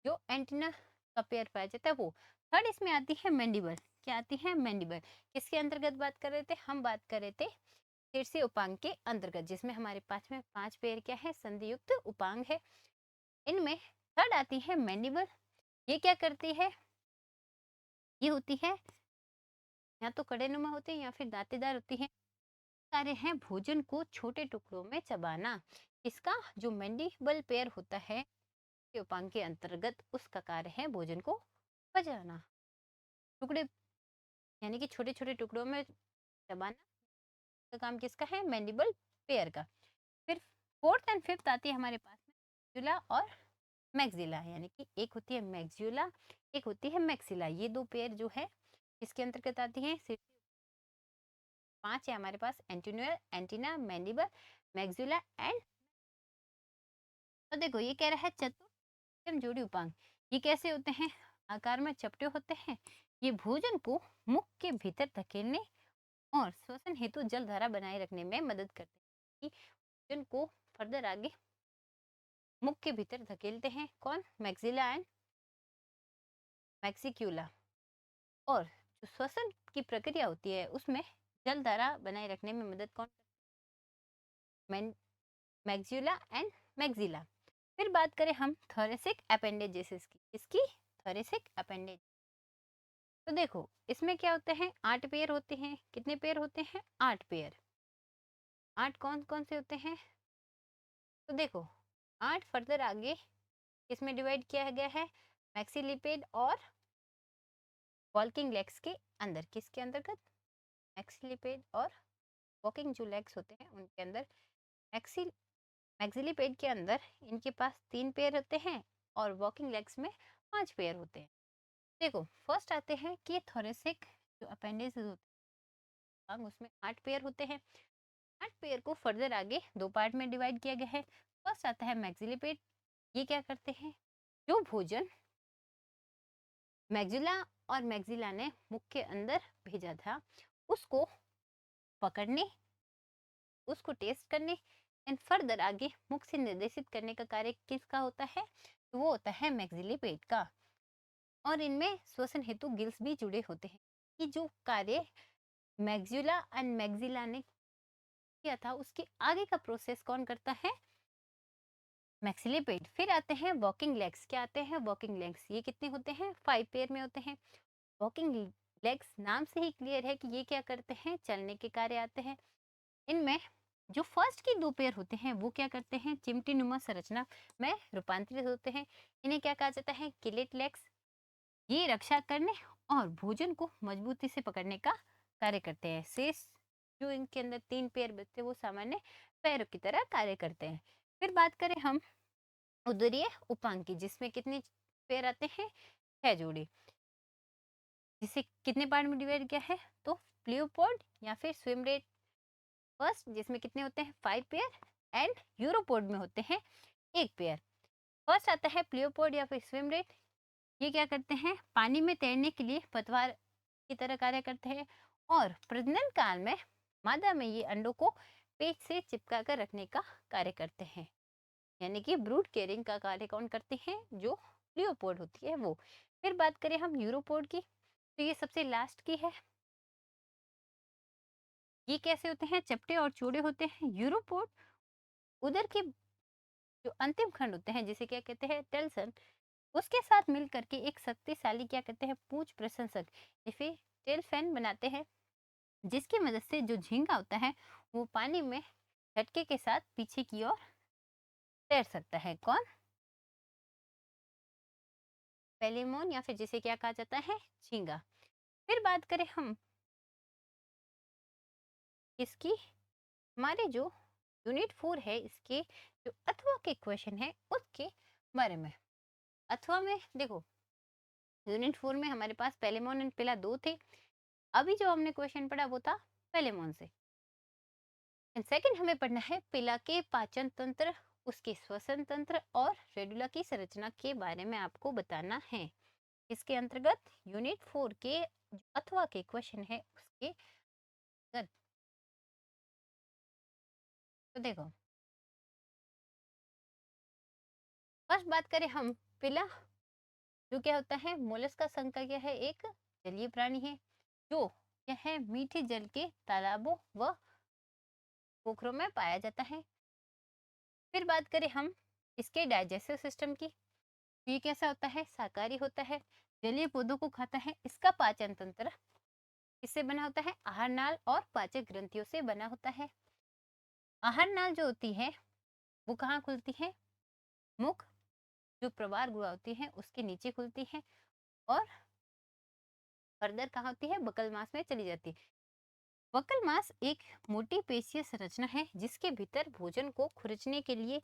जो एंटीना का पेयर पाया जाता है वो। थर्ड इसमें आती है मैंडिबल। क्या आती है? मैंडिबल। किसके अंतर्गत बात कर रहे थे? हम बात कर रहे थे शीर्षीय उपांग के अंतर्गत, जिसमें हमारे पास में 5 पेयर क्या है? संधियुक्त उपांग है। इनमें थर्ड आती है मैंडिबल। ये क्या करती है? ये होती है या तो कड़ेनुमा होती है या फिर दांतेदार होती है। कार्य है भोजन को छोटे टुकड़ों में चबाना। इसका जो मैंडिबल पेयर होता है के उपांग के अंतर्गत उसका कार्य है भोजन को पचाना। टुकड़े यानी कि छोटे छोटे टुकड़ों में चबाना का काम किसका है? मैंडिबल पेयर का। फिर फोर्थ एंड फिफ्थ आती है हमारे पास में मैक्सिला और मैक्सिला। यानी कि एक होती है मैक्सिला, एक होती है मैक्सिला। ये दो पेयर जो है इसके अंतर्गत आती है। 5 है हमारे पास एंटीन्यूअल, एंटीना, मैंडिबल, मैक्सिला एंड। तो देखो ये कह रहा है चतुर्थ जोड़ी उपांग। ये कैसे होते हैं? आकार में चपटे होते हैं। ये भोजन को मुख के भीतर धकेलने और श्वसन हेतु जल धारा बनाए रखने में मदद करते हैं। कि भोजन को फर्दर आगे मुख के भीतर धकेलते हैं। कौन? मैक्सिला एंड मैक्सिक्यूला। और जो श्वसन की प्रक्रिया होती है उसमें जल धारा बनाए रखने में मदद कौन? Maxilla and maxilla. फिर बात करें हम थोरेसिक अपेंडेजेस की। इसकी थोरेसिक अपेंडेज। तो देखो इसमें क्या होते हैं? 8 पेयर होते हैं। कितने पेयर होते हैं? 8 पेयर। 8 कौन कौन से होते हैं? तो देखो 8 फर्दर आगे इसमें डिवाइड किया गया है मैक्सिलिपेड और वॉल्किंग लेग्स के अंदर। किसके अंतर्गत? मैक्सिलिपेड और वॉकिंग जो लेग्स होते हैं उनके अंदर। मैक्सिलिपेड के अंदर इनके पास 3 पेयर होते हैं और वॉकिंग लेग्स में 5 पेयर होते हैं। देखो फर्स्ट आते हैं कि थोरेसिक जो अपेंडिस होते हैं उसमें 8 पेयर होते हैं। 8 पेयर को फर्दर आगे 2 पार्ट में डिवाइड किया गया है। फर्स्ट आता है मैक्सिलिपेड। ये क्या करते हैं? जो भोजन मैक्सिला और मैक्सिला ने मुख के अंदर भेजा था उसको पकड़ने, उसको टेस्ट करने एंड फर्दर आगे मुख से निर्देशित करने का कार्य किसका होता है? तो वो होता है मैक्सिलिपेड का। और इनमें श्वसन हेतु गिल्स भी जुड़े होते हैं। कि जो कार्य मैक्सिला एंड मैक्सिला ने किया था उसके आगे का प्रोसेस कौन करता है? मैक्सिलिपेड। फिर आते हैं वॉकिंग लेग्स। क्या आते हैं? Walking legs. ये कितने होते हैं? 5 पेयर में होते हैं। वॉकिंग लेग्स नाम से ही क्लियर है कि ये क्या करते हैं? चलने के कार्य आते हैं। इनमें जो फर्स्ट की 2 पेयर होते हैं वो क्या करते हैं? चिमटी नुमा संरचना में रूपांतरित होते हैं। इन्हें क्या कहा जाता है? Chelate legs. ये रक्षा करने और भोजन को मजबूती से पकड़ने का कार्य करते हैं। शेष जो इनके अंदर 3 पेयर बचते हैं वो सामान्य पैरों की तरह कार्य करते हैं। फिर बात करें हम उदरीय उपांग की, जिसमें कितने पेयर आते हैं? 6 जोड़ी। जिसे कितने पार्ट में डिवाइड किया है? तो प्लियोपोड या फिर स्विम रेट फर्स्ट, जिसमें कितने होते हैं? 5 पेयर एंड यूरोपोड में होते हैं 1 पेयर। फर्स्ट आता है प्लियोपोड या फिर स्विम रेट। ये क्या करते हैं? पानी में तैरने के लिए पतवार की तरह कार्य करते हैं। और प्रजनन काल में मादा में ये अंडों को पेट से चिपका कर रखने का कार्य करते हैं। यानी कि ब्रूड केयरिंग का कार्य कौन करते हैं? जो लियोपोड होती है वो। फिर बात करें हम यूरोपोड की, तो ये सबसे लास्ट की है। ये कैसे होते हैं? चपटे और चौड़े होते हैं। यूरोपोड उदर के जो अंतिम खंड होते हैं जिसे क्या कहते हैं? टेल्सन, उसके साथ मिल करके एक शक्तिशाली क्या कहते हैं? पूंछ प्रशंसक जिसे टेल फैन बनाते हैं, जिसकी मदद से जो झींगा होता है वो पानी में झटके के साथ पीछे की ओर तैर सकता है। कौन? पेलेमोन या फिर जिसे क्या कहा जाता है? झींगा। फिर बात करें हम इसकी हमारे जो यूनिट 4 है इसके जो अथवा के क्वेश्चन है उसके बारे में। अथवा में देखो यूनिट 4 में हमारे पास पेलेमोन एंड पिला 2 थे। अभी जो हमने क्वेश्चन पढ़ा वो था पेलेमोन से। एंड सेकंड हमें पढ़ना है पिला के पाचन तंत्र, उसके श्वसन तंत्र और रेडुला की संरचना के बारे में आपको बताना है। इसके अंतर्गत यूनिट 4 के जो अथवा के क्वेश्चन है उसके अंतर्गत। तो देखो फर्स्ट बात करें हम पिला, जो क्या होता है मोलस्का संघ का क्या है, एक जलीय प्राणी है जो क्या है मीठे जल के तालाबों व पोखरों में पाया जाता है। फिर बात करें हम इसके डाइजेस्टिव सिस्टम की, तो ये कैसा होता है, शाकाहारी होता है, जलीय पौधों को खाता है। इसका पाचन तंत्र किससे बना होता है, आहार नाल और पाचक ग्रंथियों से बना होता है। आहार नाल जो होती है वो कहाँ खुलती है, मुख जो प्रवार गुहा होती है उसके नीचे खुलती है और फर्दर कहाँ होती है, बकल मास में चली जाती है। बकल मास एक मोटी पेशीय संरचना है जिसके भीतर भोजन को खुरचने के लिए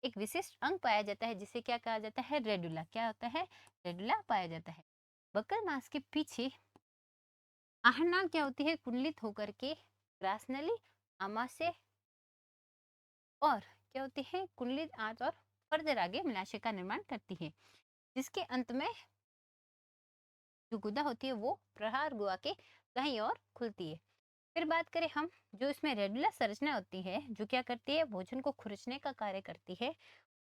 एक विशिष्ट अंग पाया जाता है जिसे क्या कहा जाता है, रेडुला। क्या होता है, रेडुला पाया जाता है। बकल मास के पीछे आहरनाल क्या होती है, कुंडलित होकर के ग्रासनली, आमाशय और क्या होती है, कुंडलित आंत और फर्दर आगे मलाशय का निर्माण करती है, जिसके अंत में जो गुदा होती है वो प्रहार गुहा के कहीं और खुलती है। फिर बात करें हम जो इसमें रेडुलर संरचना होती है जो क्या करती है, भोजन को खुरचने का कार्य करती है,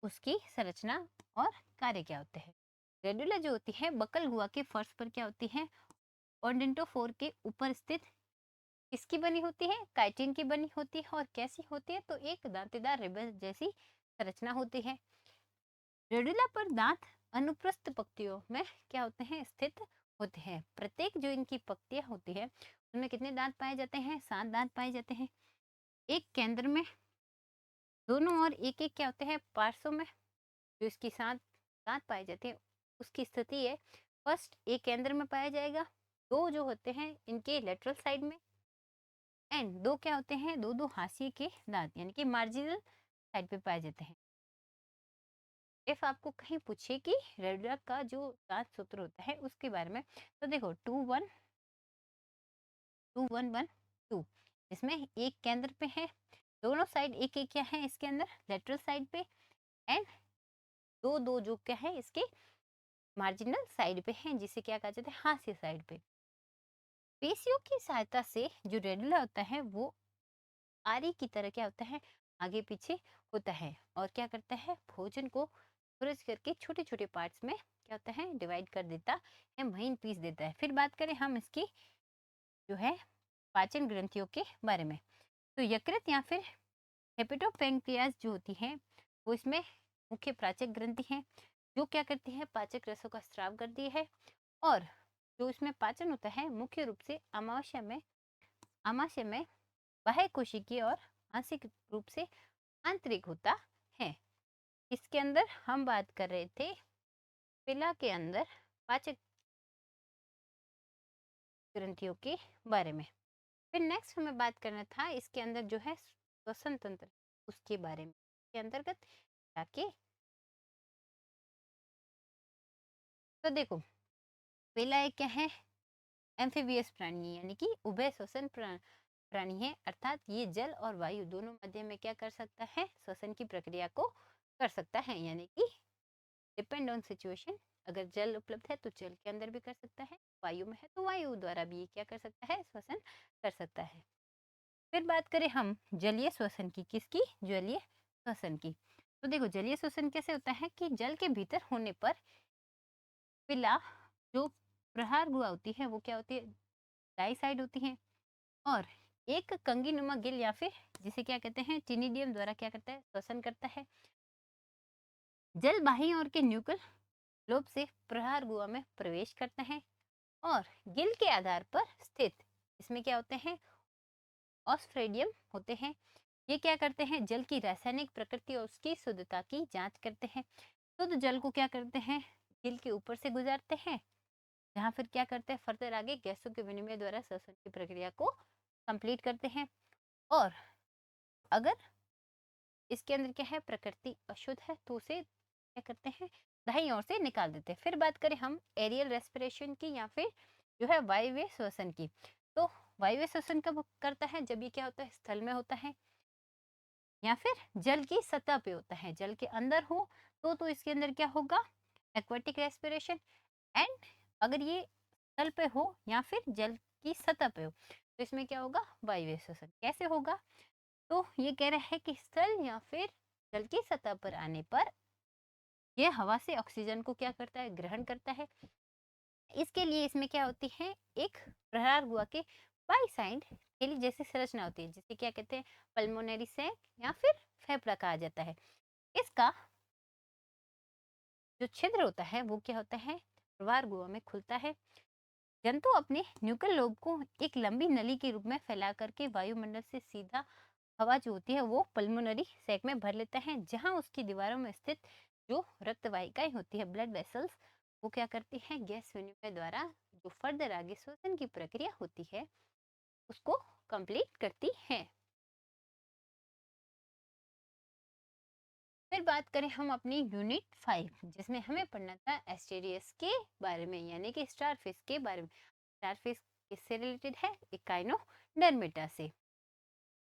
उसकी संरचना और कार्य क्या होते हैं। रेडुलर जो होती है बकल गुहा के फर्श पर क्या होती है, ओडेंटोफोर के ऊपर स्थित किसकी बनी होती है, काइटिन की बनी होती है। और कैसी होती है, तो एक दांतेदार रिबन जैसी संरचना होती है। रेडुला पर दांत अनुप्रस्थ पंक्तियों में क्या होते हैं, स्थित होते हैं। प्रत्येक जो इनकी पंक्तियां होती है उनमें कितने दांत पाए जाते हैं, 7 दांत पाए जाते हैं। एक केंद्र में, दोनों और एक एक क्या होते हैं, पार्श्व में जो इसकी 7 दांत पाए जाते हैं उसकी स्थिति है। फर्स्ट एक केंद्र में पाया जाएगा, दो जो होते हैं इनके लेटरल साइड में एंड दो क्या होते हैं, दो दो हाशिए के दांत यानी कि मार्जिनल साइड पे पाए जाते हैं। इफ आपको कहीं पूछे कि रेडुला का जो दांत सूत्र होता है उसके बारे में, तो देखो 2 1 2 1 1 2, इसमें एक केंद्र पे है, दोनों साइड एक एक क्या है इसके अंदर, लेटरल साइड पे एंड दो दो जो क्या है इसके मार्जिनल साइड पे है जिसे क्या कहा जाता है, हाशिए साइड पे। पेशियों की सहायता से जो रेडुला होता है वो आरी की तरह क्या होता है, आगे पीछे होता है और क्या करता है, भोजन को खुरच करके छोटे छोटे पार्ट्स में क्या होता है, डिवाइड कर देता है, महीन पीस देता है। फिर बात करें हम इसकी जो है पाचन ग्रंथियों के बारे में, तो यकृत या फिर हेपेटोपेंक्रियाज जो होती है वो इसमें मुख्य पाचक ग्रंथि है जो क्या करती है, पाचक रसों का स्राव करती है। और जो इसमें पाचन होता है मुख्य रूप से आमाशय में बाह्य कोशिकीय और आंशिक रूप से आंतरिक होता है। इसके अंदर हम बात कर रहे थे पिला के अंदर पाचक ग्रंथियों के बारे में। फिर नेक्स्ट हमें बात करना था इसके अंदर जो है श्वसन तंत्र उसके बारे में, के अंतर्गत जाके। तो देखो पिला एक क्या है, एम्फीबियस प्राणी यानी कि उभय श्वसन प्राणी है, अर्थात ये जल और वायु दोनों मध्य में क्या कर सकता है, श्वसन की प्रक्रिया को कर सकता है। यानी कि डिपेंड ऑन सिचुएशन, अगर जल उपलब्ध है तो जल के अंदर भी कर सकता है, वायु में है तो वायु द्वारा भी क्या कर सकता है, श्वसन कर सकता है। फिर बात करें हम जलीय श्वसन की, किसकी, जलीय श्वसन की। तो देखो जलीय श्वसन कैसे होता है कि जल के भीतर होने पर पिला जो प्रहार गुहा होती है वो क्या होती है, दाई साइड होती है और एक कंगीनुमा गिल या फिर जिसे क्या कहते हैं, टिनिडियम द्वारा क्या करता है, श्वसन करता है। जल बाह्य ओर के न्यूक्ल लोब से प्रहार गुहा में प्रवेश करता है और गिल के आधार पर स्थित इसमें क्या होते हैं, ऑस्फ्रेडियम होते हैं। ये क्या करते हैं, जल की रासायनिक प्रकृति और उसकी शुद्धता की जांच करते हैं। शुद्ध जल को क्या करते हैं, गिल के ऊपर से गुजारते हैं, जहाँ फिर क्या करते हैं, फर्दर आगे गैसों के विनिमय द्वारा श्वसन की प्रक्रिया को कंप्लीट करते हैं। और अगर इसके अंदर क्या है, प्रकृति अशुद्ध है, तो उसे क्या करते हैं, दाईं ओर से निकाल देते हैं। फिर बात करें हम एरियल रेस्पिरेशन की या फिर जो है वायवीय श्वसन की, तो वायवीय श्वसन कब करता है, जब ये क्या होता है, स्थल में होता है या फिर जल की सतह पे होता है। जल के अंदर हो तो इसके अंदर क्या होगा, एक्वाटिक रेस्पिरेशन। एंड अगर ये स्थल पे हो या फिर जल की सतह पे हो तो इसमें क्या होगा, वायवीय श्वसन। कैसे होगा, तो ये कह रहा है कि स्थल या फिर जल की सतह पर आने पर यह हवा से ऑक्सीजन को क्या करता है, ग्रहण करता है। इसके लिए इसमें क्या होती है, एक प्रहार गुहा के बाई साइड थैली जैसी संरचना होती है, जिसे क्या कहते हैं, पल्मोनरी सैक या फिर फेफड़ा कहा जाता है। इसका जो छिद्र होता है वो क्या होता है, प्रवार गुहा में खुलता है। जंतु अपने न्यूक्लियर लोब को एक लंबी नली के रूप में फैला करके वायुमंडल से सीधा हवा जो होती है वो पल्मोनरी सैक में भर लेता है, जहां उसकी दीवारों में स्थित जो रक्त वाहिकाएं होती है, ब्लड वेसल्स, वो क्या करती हैं, गैस विनिमय द्वारा जो फर्दर आगे श्वसन की प्रक्रिया होती है उसको कंप्लीट करती है। फिर बात करें हम अपनी यूनिट 5, जिसमें हमें पढ़ना था एस्टेरियस के बारे में, यानी कि स्टारफिश के बारे में। स्टारफिश किससे रिलेटेड है, इकाइनोडर्मिटा से।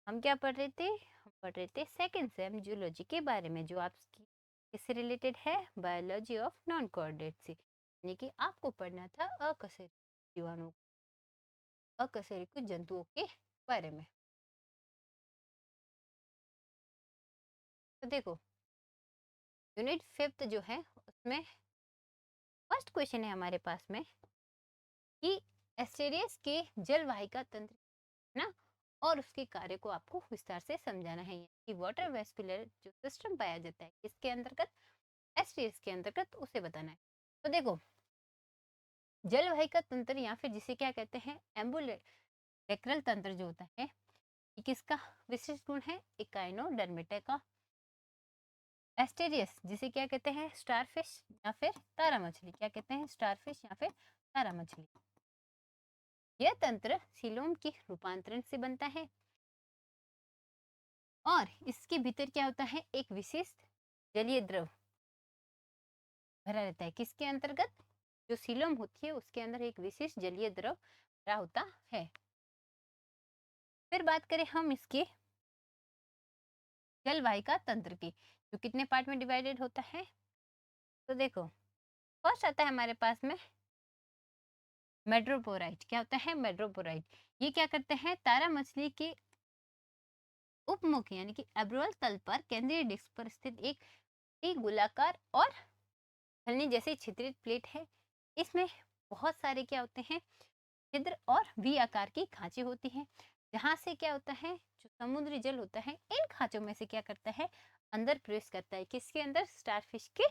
हम क्या पढ़ रहे थे, हम पढ़ रहे थे सेकेंड सेम जूलॉजी के बारे में, जो आपकी किससे रिलेटेड है, बायोलॉजी ऑफ नॉन कोऑर्डिनेट से, यानी कि आपको पढ़ना था अकशेरुकी जीवाणु, अकशेरुकी जंतुओं के बारे में। तो देखो यूनिट 5 जो है उसमें फर्स्ट क्वेश्चन है हमारे पास में कि एस्टेरियस के जलवाहिका तंत्र ना और उसके कार्य को आपको विस्तार से समझाना है, कि वाटर वेस्कुलर जो सिस्टम पाया जाता है किसके अंतर्गत, एस्टेरियस के अंतर्गत, उसे बताना है। तो देखो जलवाहिका तंत्र या फिर जिसे क्या कहते हैं, एम्बुलेक्रल तंत्र जो होता है, ये किसका विशिष्ट गुण है, इकाइनोडर्मिटा का। एस्टेरियस जिसे क्या कहते हैं, स्टारफिश या फिर तारा मछली, क्या कहते हैं, स्टारफिश या फिर तारा मछली। यह तंत्र सीलोम के रूपांतरण से बनता है और इसके भीतर क्या होता है, एक विशिष्ट जलीय द्रव भरा रहता है। किसके अंतर्गत, जो सीलोम होती है उसके अंदर एक विशिष्ट जलीय द्रव भरा होता है। फिर बात करें हम इसके जलवाहिका तंत्र की, जो कितने पार्ट में डिवाइडेड होता है। तो देखो फर्स्ट आता है हमारे पास में मेड्रोपोराइट। क्या होता है, मेड्रोपोराइट। ये क्या करते हैं, तारा मछली के उपमुख यानी कि एब्रोल तल पर केंद्रीय डिस्क पर स्थित एक गोलाकार और छलनी जैसी छिद्रित प्लेट है। इसमें बहुत सारे क्या होते हैं, छिद्र और वी आकार की खांचे होती हैं, जहां से क्या होता है, जो समुद्री जल होता है इन खांचों में से क्या करता है, अंदर प्रवेश करता है। किसके अंदर, स्टारफिश के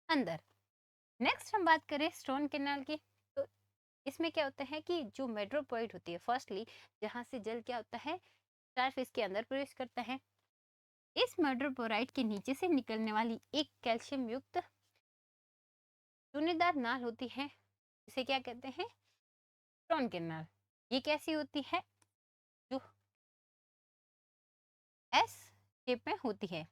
अंदर। नेक्स्ट हम बात करें स्टोन कैनाल की, तो इसमें क्या होता है कि जो मेट्रोपोइड होती है, फर्स्टली जहां से जल क्या होता है, स्टारफिश के अंदर प्रवेश करता है। इस मेट्रोपोराइट के नीचे से निकलने वाली एक कैल्शियम युक्त चूनेदार नाल होती है, जिसे क्या कहते हैं, स्टोन कैनाल। ये कैसी होती है, जो एस शेप में होती है।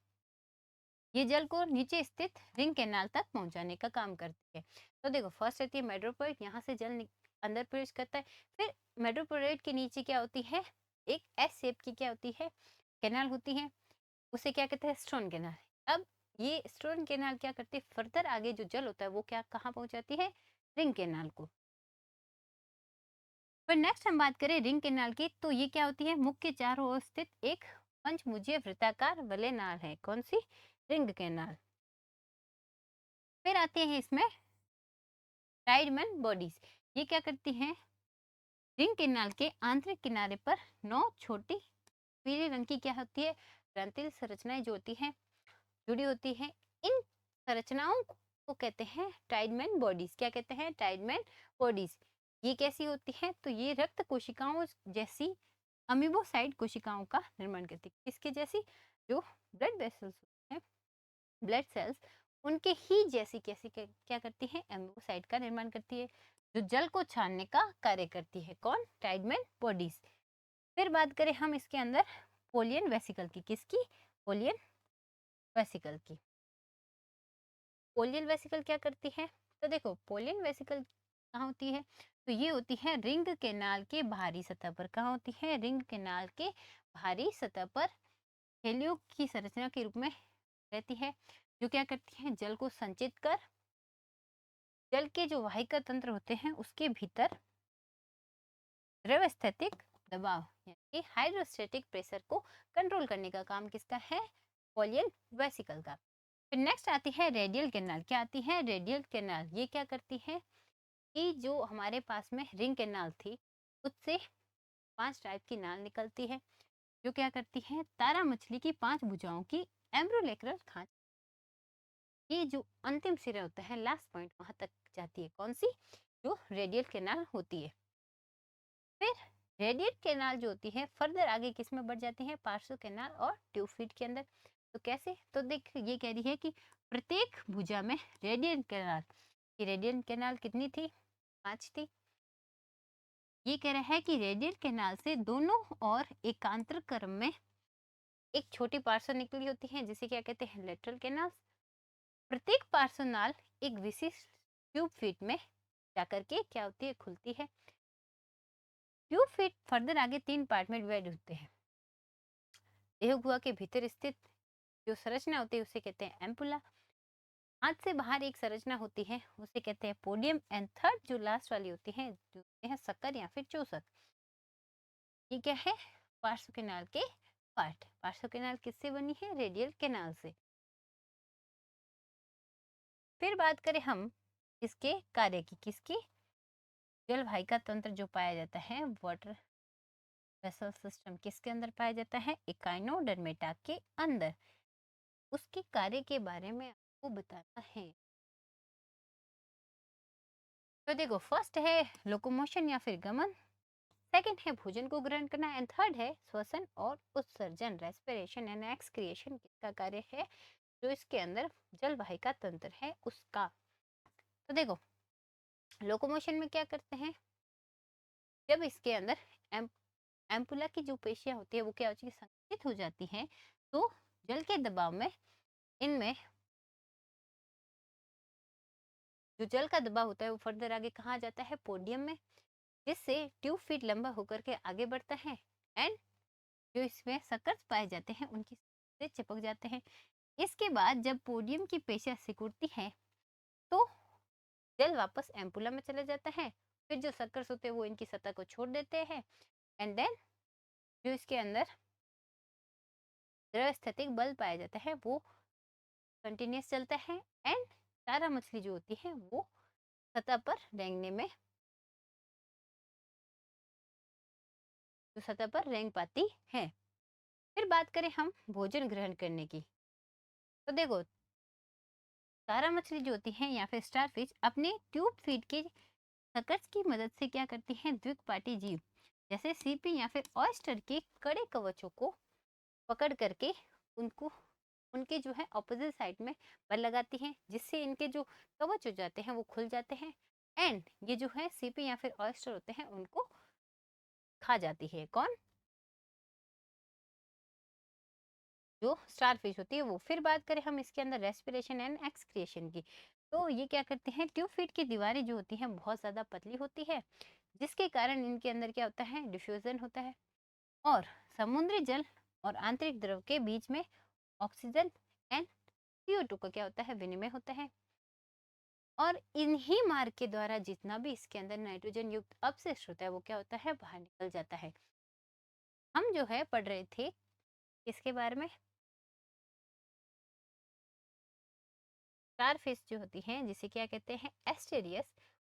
ये जल को नीचे स्थित रिंग कैनाल तक पहुंचाने का काम करती है। तो देखो फर्स्ट रहती है मेट्रोपोराइट, यहाँ से जल अंदर प्रवेश करता है। फिर मेट्रोपोराइट के नीचे क्या होती है, एक एस शेप की क्या होती है, कैनाल होती है, उसे क्या कहते हैं, स्टोन कैनाल। अब ये स्टोन कैनाल क्या करती है, फर्दर आगे जो जल होता है वो क्या कहाँ पहुंचाती है, रिंग कैनाल को। पर नेक्स्ट हम बात करें रिंग कैनाल की, तो ये क्या होती है, मुख के चारों ओर स्थित एक पंचभुजीय वृत्ताकार वलय नाल है। कौन सी, रिंग कैनाल। फिर आते हैं इसमें टाइडमैन बॉडीज। ये क्या करती हैं, रिंग कैनाल के आंतरिक किनारे पर 9 छोटी पीले रंग की क्या होती है, ग्रंथिल संरचनाएं जो होती हैं, जुड़ी होती हैं। इन संरचनाओं को कहते हैं टाइडमैन बॉडीज। क्या कहते हैं, टाइडमैन बॉडीज। ये कैसी होती हैं, तो ये रक्त कोशिकाओं जैसी अमीबोसाइड कोशिकाओं का निर्माण करती है। किसके जैसी, जो ब्लड वेसल्स हैं, ब्लड सेल्स, उनके ही जैसी कैसी क्या करती है, एम्बोसाइड का निर्माण करती है, जो जल को छानने का कार्य करती है। कौन, टाइडमैन बॉडीज। फिर बात करें हम इसके अंदर पोलियन वेसिकल की। किसकी? पोलियन वेसिकल की। पोलियन वेसिकल क्या करती है? तो देखो पोलियन वेसिकल कहाँ होती है? तो ये होती है रिंग कैनाल के बाहरी सतह पर। कहाँ होती है? रिंग कैनाल के बाहरी सतह पर थैलियों की संरचना के रूप में रहती है, जो क्या करती है? जल को संचित कर जल के जो वाहिका तंत्र होते हैं उसके भीतर द्रवस्थैतिक दबाव यानी हाइड्रोस्टेटिक प्रेशर को कंट्रोल करने का काम किसका है? पोलियन वेसिकल का। फिर नेक्स्ट आती है रेडियल कैनाल। क्या आती है? Radial canal. ये क्या करती है कि जो हमारे पास में रिंग कैनाल थी उससे 5 टाइप की नाल निकलती है, जो क्या करती है? तारा मछली की 5 भुजाओं की एम्ब्रोलेक्रल खांच। ये जो अंतिम सिरा होता है, लास्ट पॉइंट, वहां तक जाती है। कौन सी? जो रेडियल कैनाल होती है। फिर रेडियल कैनाल जो होती है फर्दर आगे किस में बढ़ जाती है? पार्श्व कैनाल और ट्यूब फीट के अंदर। तो कैसे? तो देख ये कह रही है कि प्रत्येक भुजा में रेडियल कैनाल, ये रेडियल कैनाल कितनी थी? 5 थी। ये कह रहा है कि रेडियल कैनाल से दोनों और एकांतर क्रम में एक छोटी पार्श्व निकली होती है, जिसे क्या कहते हैं? Lateral canal. प्रत्येक पार्श्व नाल एक विशिष्ट ट्यूब फीट में जाकर के क्या होती है? खुलती है। ट्यूब फीट फर्दर आगे 3 पार्ट में डिवाइड होते हैं। देह गुहा के भीतर स्थित जो संरचना होती है उसे कहते हैं एम्पुला। हाथ से बाहर एक संरचना होती है उसे कहते हैं पोडियम। एंड थर्ड जो लास्ट वाली होती है जो होते हैं शक्कर या फिर चोसक। ये क्या है? पार्श्व कैनाल के पार्ट। पार्श्व कैनाल किससे बनी है? रेडियल कैनाल से। फिर बात करें हम इसके कार्य की। किसकी? जल वाहिका तंत्र जो पाया जाता है वाटर वेसल सिस्टम किसके अंदर पाया जाता है? एकाइनोडर्मेटा के अंदर। उसके कार्य के बारे में आपको बताना है। तो देखो फर्स्ट है लोकोमोशन या फिर गमन, सेकंड है भोजन को ग्रहण करना, एंड थर्ड है श्वसन और उत्सर्जन, रेस्पिरेशन एंड एक्सक्रिएशन। किसका कार्य है? जो इसके अंदर जल वाहिका तंत्र है उसका। तो देखो लोकोमोशन में क्या करते हैं? जब इसके अंदर एम्पुला की जो पेशियां होती है वो क्या होती है? संकुचित हो जाती हैं, तो जल के दबाव में इनमें जो जल का दबाव होता है वो फर्दर आगे कहाँ जाता है? पोडियम में, जिससे ट्यूब फीट लंबा होकर के आगे बढ़ता है एंड जो इसमें सकर्स पाए जाते हैं उनकी से चिपक जाते हैं। इसके बाद जब पोडियम की पेशियां सिकुड़ती हैं तो जल वापस एम्पुला में चला जाता है। फिर जो सर्कस होते हैं वो इनकी सतह को छोड़ देते हैं एंड देन जो इसके अंदर द्रवस्थैतिक बल पाया जाता है वो कंटिन्यूस चलता है एंड तारा मछली जो होती है वो सतह पर रेंगने में जो सतह पर रेंग पाती है। फिर बात करें हम भोजन ग्रहण करने की। तो देखो तारा मछली जो होती है या फिर स्टारफिश अपने ट्यूब फीड के सकर्स की मदद से क्या करती हैं? द्विकपाटी जीव जैसे सीपी या फिर ऑयस्टर के कड़े कवचों को पकड़ करके उनको उनके जो है ऑपोजिट साइड में बल लगाती हैं, जिससे इनके जो कवच हो जाते हैं वो खुल जाते हैं एंड ये जो है सीपी या फिर ऑयस्टर होते हैं उनको खा जाती है। कौन? जो स्टारफिश होती है वो। फिर बात करें हम इसके अंदर रेस्पिरेशन एंड एक्सक्रिएशन की। तो ये क्या करते हैं? ट्यूब फीट की दीवारें जो होती हैं बहुत ज़्यादा पतली होती है, जिसके कारण इनके अंदर क्या होता है? डिफ्यूजन होता है और समुद्री जल और आंतरिक द्रव के बीच में ऑक्सीजन एंड CO2 का क्या होता है? विनिमय होता है। और इन्हीं मार्ग के द्वारा जितना भी इसके अंदर नाइट्रोजन युक्त अपशिष्ट होता है वो क्या होता है? बाहर निकल जाता है। हम जो है पढ़ रहे थे इसके बारे में, स्टारफिश जो होती हैं जिसे क्या कहते हैं? एस्टेरियस,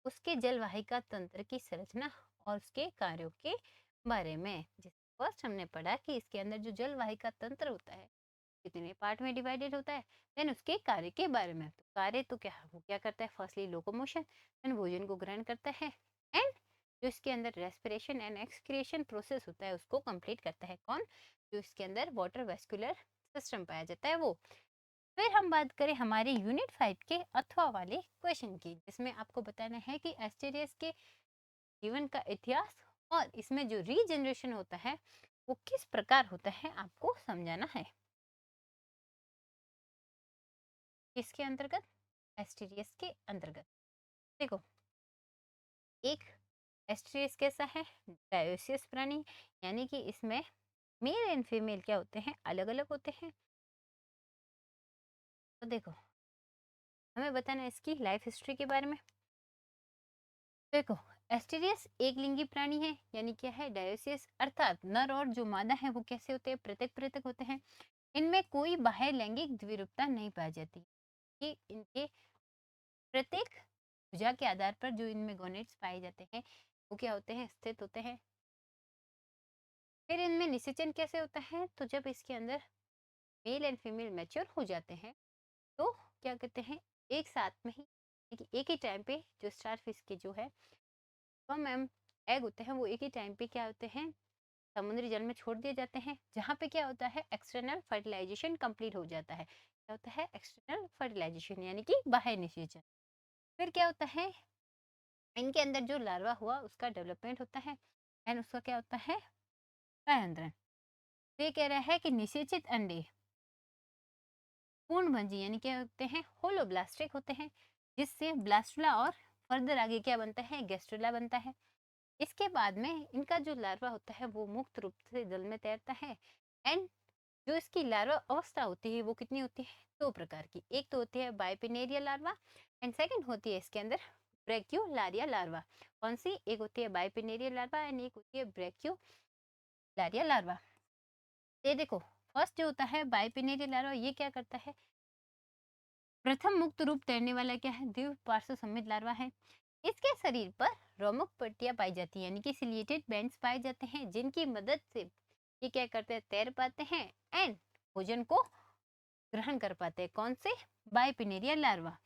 उसके जलवाहिका तंत्र की संरचना और उसके कार्यों के बारे में। फर्स्ट हमने पढ़ा कि इसके अंदर जो जलवाहिका तंत्र होता है कितने पार्ट में डिवाइडेड होता है, देन उसके कार्य के बारे में। तो कार्य तो क्या वो क्या करता है? फर्स्टली लोकोमोशन, देन भोजन को ग्रहण करता है एंड जो इसके अंदर रेस्पिरेशन एंड एक्सक्रिएशन प्रोसेस होता है उसको कंप्लीट करता है। कौन? जो इसके अंदर वाटर वेस्कुलर सिस्टम पाया जाता है वो। फिर हम बात करें हमारे यूनिट 5 के अथवा वाले क्वेश्चन की, जिसमें आपको बताना है कि एस्टेरियस के जीवन का इतिहास और इसमें जो रीजनरेशन होता है वो किस प्रकार होता है आपको समझाना है। किसके अंतर्गत? एस्टीरियस के अंतर्गत। देखो, एक एस्टीरियस कैसा है? डायोसियस प्राणी, यानी कि इसमें मेल एंड फीमेल क्या होते हैं? अलग अलग होते हैं। तो देखो, हमें बताना है इसकी लाइफ हिस्ट्री के बारे में। देखो, एस्टीरियस एक लिंगी प्राणी है, यानी क्या है? डायोसियस, अर्थात नर और जो मादा है वो कैसे होते हैं? पृथक पृथक होते हैं। इनमें कोई बाह्य लैंगिक द्विरूपता नहीं पाई जाती। ये इनके प्रत्येक भुजा के आधार पर जो इनमें गोनेट्स पाए जाते हैं वो क्या होते हैं? स्थित होते हैं। फिर इनमें निषेचन कैसे होता है? तो जब इसके अंदर मेल एंड फीमेल मैच्योर हो जाते हैं तो क्या कहते हैं? एक साथ में ही, एक ही टाइम पे जो स्टारफिश के जो है स्पर्म एंड एग होते हैं वो एक ही टाइम पे क्या होते हैं? समुद्री जल में छोड़ दिए जाते हैं, जहाँ पे क्या होता है? एक्सटर्नल फर्टिलाइजेशन कंप्लीट हो जाता है। क्या होता है? एक्सटर्नल फर्टिलाइजेशन, यानी कि बाह्य निषेचन। फिर क्या होता है? इनके अंदर जो लार्वा हुआ उसका डेवलपमेंट होता है एंड उसका क्या होता है? प्रजनन। तो ये कह रहा है कि निषेचित अंडे पूर्णभंजी यानी क्या होते हैं? होलोब्लास्टिक होते हैं, जिससे ब्लास्टुला और फर्दर आगे क्या बनता है? गैस्ट्रुला बनता है। इसके बाद में इनका जो लार्वा होता है वो मुक्त रूप से जल में तैरता है एंड जो इसकी लार्वा अवस्था होती है वो कितनी होती है? दो प्रकार की। एक तो होती है बाइपिनेरिया लार्वा एंड सेकंड होती है इसके अंदर ब्रैक्यूलारिया लार्वा। कौन सी? एक होती है बाइपिनेरिया लार्वा एंड एक होती है ब्रैक्यूलारिया लार्वा। ये देखो, फर्स्ट जो होता है बाइपिनेरिया लार्वा, ये क्या करता है? प्रथम मुक्त रूप तैरने वाला क्या है? द्विपार्श्व सममित लार्वा है। इसके शरीर पर रोमक पट्टियां पाई जाती हैं, यानी कि सिलिएटेड बैंड्स पाए जाते हैं, जिनकी मदद से ये क्या करते हैं? तैर पाते हैं एंड भोजन को ग्रहण कर पाते हैं। कौन से? Bipinnaria larva.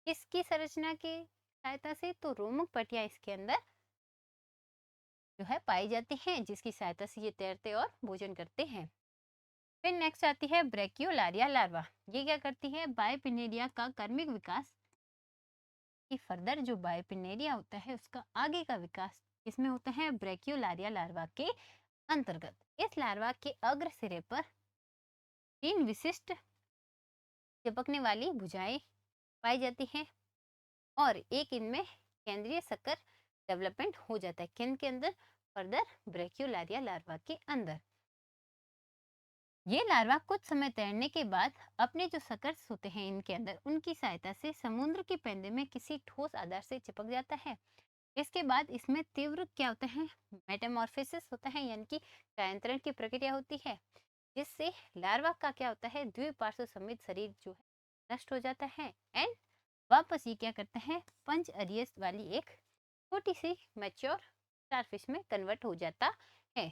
इसकी संरचना की सहायता से तो रोमक पट्टियां इसके अंदर जो है पाई जाती हैं, जिसकी सहायता से ये तैरते और भोजन करते हैं। फिर नेक्स्ट आती है ब्रैक्यूलारिया लार्वा। ये क्या करती है? बाइपिनेरिया का कार्मिक विकास कि फर्दर जो बायोपिनेरिया होता है उसका आगे का विकास इसमें होता है ब्रैक्यूलारिया लार्वा के अंतर्गत। इस लार्वा के अग्र सिरे पर तीन विशिष्ट चिपकने वाली भुजाएं पाई जाती हैं और एक इनमें केंद्रीय सकर डेवलपमेंट हो जाता है। किन के अंदर? फर्दर ब्रैक्यूलारिया लार्वा के अंदर। ये लार्वा कुछ समय तैरने के बाद अपने जो सकर्स होते हैं इनके अंदर, उनकी सहायता से समुद्र के पेंदे में किसी ठोस आधार से चिपक जाता है। इसके बाद इसमें तीव्र क्या होता है? मेटामॉर्फोसिस होता है, यानी कि चयान्तरण की प्रक्रिया होती है, जिससे लार्वा का क्या होता है? द्विपार्श्व सममित शरीर जो है नष्ट हो जाता है एंड वापस ये क्या करता है? पंच अरियस वाली एक छोटी सी मैच्योर स्टारफिश में कन्वर्ट हो जाता है।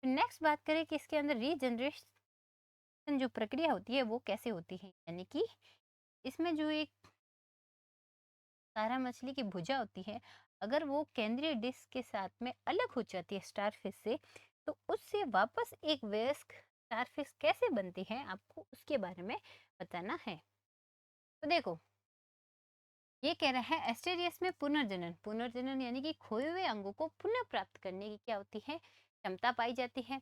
नेक्स्ट बात करें कि इसके अंदर रीजनरेशन जो प्रक्रिया होती है वो कैसे होती है, यानी कि इसमें जो एक तारा मछली की भुजा होती है, अगर वो केंद्रीय डिस्क के साथ में अलग हो जाती है स्टारफिश से, तो उससे वापस एक वयस्क स्टारफिश कैसे बनती है आपको उसके बारे में बताना है। तो देखो, ये कह रहा है एस्टेरियस में पुनर्जनन, पुनर्जनन यानी कि खोए हुए अंगों को पुनः प्राप्त करने की क्या होती है? क्षमता पाई जाती है।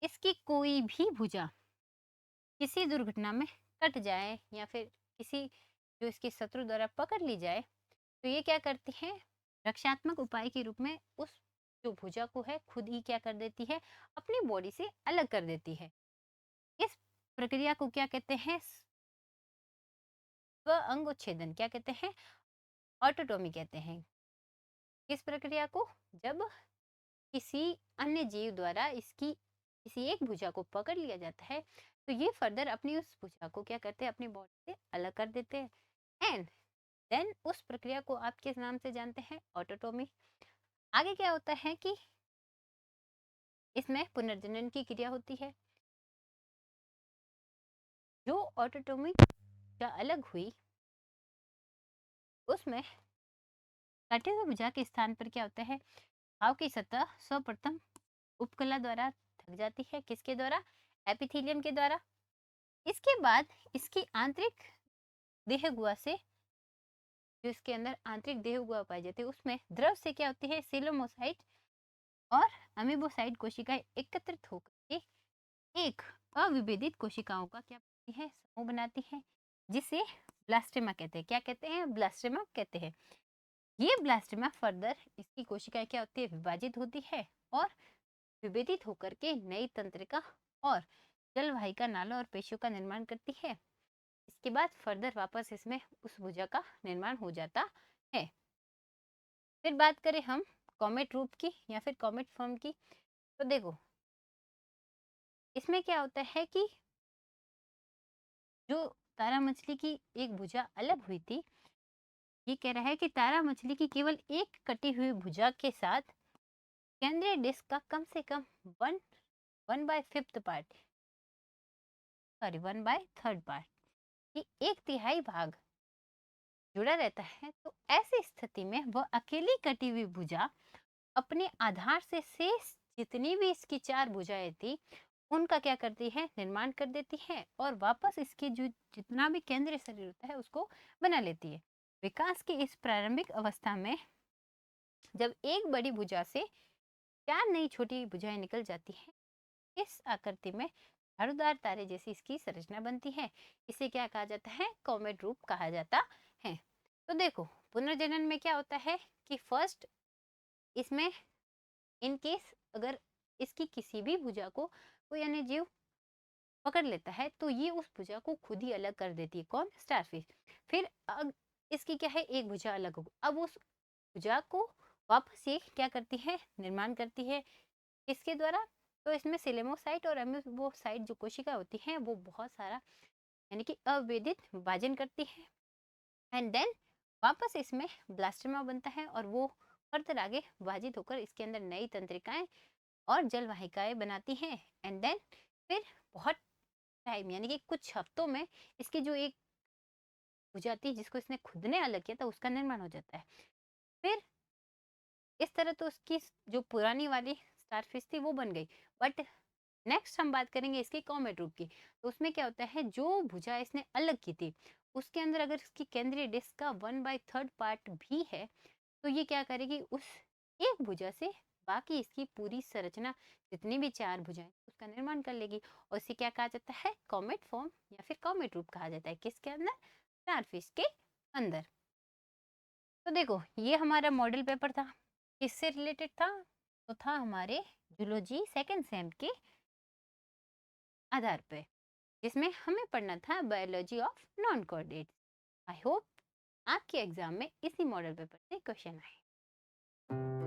इसकी कोई भी भुजा किसी दुर्घटना में कट जाए या फिर किसी जो इसके शत्रु द्वारा पकड़ ली जाए तो ये क्या करती है? रक्षात्मक उपाय के रूप में उस जो भुजा को है खुद ही क्या कर देती है? अपनी बॉडी से अलग कर देती है। इस प्रक्रिया को क्या कहते हैं? स्व अंगोच्छेदन क्या कहते हैं? ऑटोटोमी कहते हैं। किस प्रक्रिया को? जब किसी अन्य जीव द्वारा इसकी किसी एक भुजा को पकड़ लिया जाता है तो ये फर्दर अपनी उस भुजा को क्या करते हैं? अपनी बॉडी से अलग कर देते हैं एंड देन उस प्रक्रिया को आप किस नाम से जानते हैं? ऑटोटोमी। आगे क्या होता है कि इसमें पुनर्जनन की क्रिया होती है। जो ऑटोटोमी का अलग हुई उसमें कटे हुए भुजा के स्थान पर क्या होता है? घाव की सतह सर्वप्रथम उपकला द्वारा ढक जाती है। किसके द्वारा? एपिथेलियम के द्वारा। इसके बाद इसकी आंतरिक देह गुहा से जो इसके अंदर आंतरिक देह गुहा पाई जाती है उसमें द्रव से क्या होती है? सीलोमोसाइट और अमीबोसाइट कोशिकाएं एकत्रित होकर के एक अविभेदित कोशिकाओं का क्या बनती है, समूह बनाती है, जिसे ब्लास्टेमा कहते हैं। क्या कहते हैं? ब्लास्टेमा कहते हैं। ये ब्लास्टेमा फर्दर इसकी कोशिकाएं क्या होती है, विभाजित होती है और विभेदित होकर के नई तंत्रिका और जलवाहिका नालों और पेशियों का निर्माण करती है। इसके बाद फर्दर वापस इसमें उस भुजा का निर्माण हो जाता है। फिर बात करें हम कॉमेट रूप की या फिर कॉमेट फॉर्म की, तो देखो इसमें क्या होता है कि जो तारा मछली की एक भुजा अलग हुई थी, ये कह रहा है कि तारा मछली की केवल एक कटी हुई भुजा के साथ केंद्रीय डिस्क का कम से कम one one by fifth part, sorry 1/3 part, कि एक तिहाई भाग जुड़ा रहता है। तो ऐसी स्थिति में वह अकेली कटी हुई भुजा अपने आधार से शेष जितनी भी इसकी 4 भुजाएं थी उनका क्या करती है, निर्माण कर देती है और वापस इसकी जो जितना भी केंद्रीय शरीर होता है उसको बना लेती है। विकास की इस प्रारंभिक अवस्था में जब एक बड़ी भुजा से 4 नई छोटी भुजाएं निकल जाती हैं, इस आकृति में झाड़ूदार तारे जैसी इसकी संरचना बनती है। इसे क्या कहा जाता है? कॉमेट रूप कहा जाता है। तो देखो पुनर्जनन में क्या होता है कि फर्स्ट इसमें इन केस अगर इसकी किसी भी भुजा को कोई अन्य जीव पकड़ लेता है तो ये उस भुजा को खुद ही अलग कर देती है। कौन? स्टारफिश। फिर अब इसकी क्या है, एक भुजा अलग हो, अब उस भुजा को वापस ये क्या करती है, निर्माण करती है। किसके द्वारा? तो इसमें सिलेमोसाइट और अमीबोसाइट जो कोशिका होती हैं वो बहुत सारा यानी कि अविभेदित विभाजन करती है एंड देन वापस इसमें ब्लास्टोमा बनता है और वो फर्दर आगे विभाजित होकर इसके अंदर नई तंत्रिकाएं और जलवाहिकाएं बनाती हैं एंड देन फिर बहुत टाइम यानी कि कुछ हफ्तों में इसकी जो एक भुजा थी जिसको इसने खुद ने अलग किया था उसका निर्माण हो जाता है। फिर इस तरह तो उसकी जो पुरानी वाली स्टारफिश थी वो बन गई। बट नेक्स्ट हम बात करेंगे इसके कॉमेट रूप की। तो उसमें क्या होता है, जो भुजा इसने अलग की थी उसके अंदर अगर इसकी केंद्रीय डिस्क का 1/3 पार्ट भी है तो ये क्या करेगी, उस एक भुजा से बाकी इसकी पूरी संरचना जितनी भी 4 भुजाएं उसका निर्माण कर लेगी और इसे क्या कहा जाता है, कॉमेट फॉर्म या फिर कॉमेट रूप कहा जाता है। किसके अंदर? स्टारफिश के अंदर। तो देखो ये हमारा मॉडल पेपर था, किससे रिलेटेड था? तो था हमारे जूलॉजी सेकंड सेम के आधार पे, जिसमें हमें पढ़ना था biology of non coordinates. I hope आपके एग्जाम में इसी मॉडल पेपर से क्वेश्चन आए।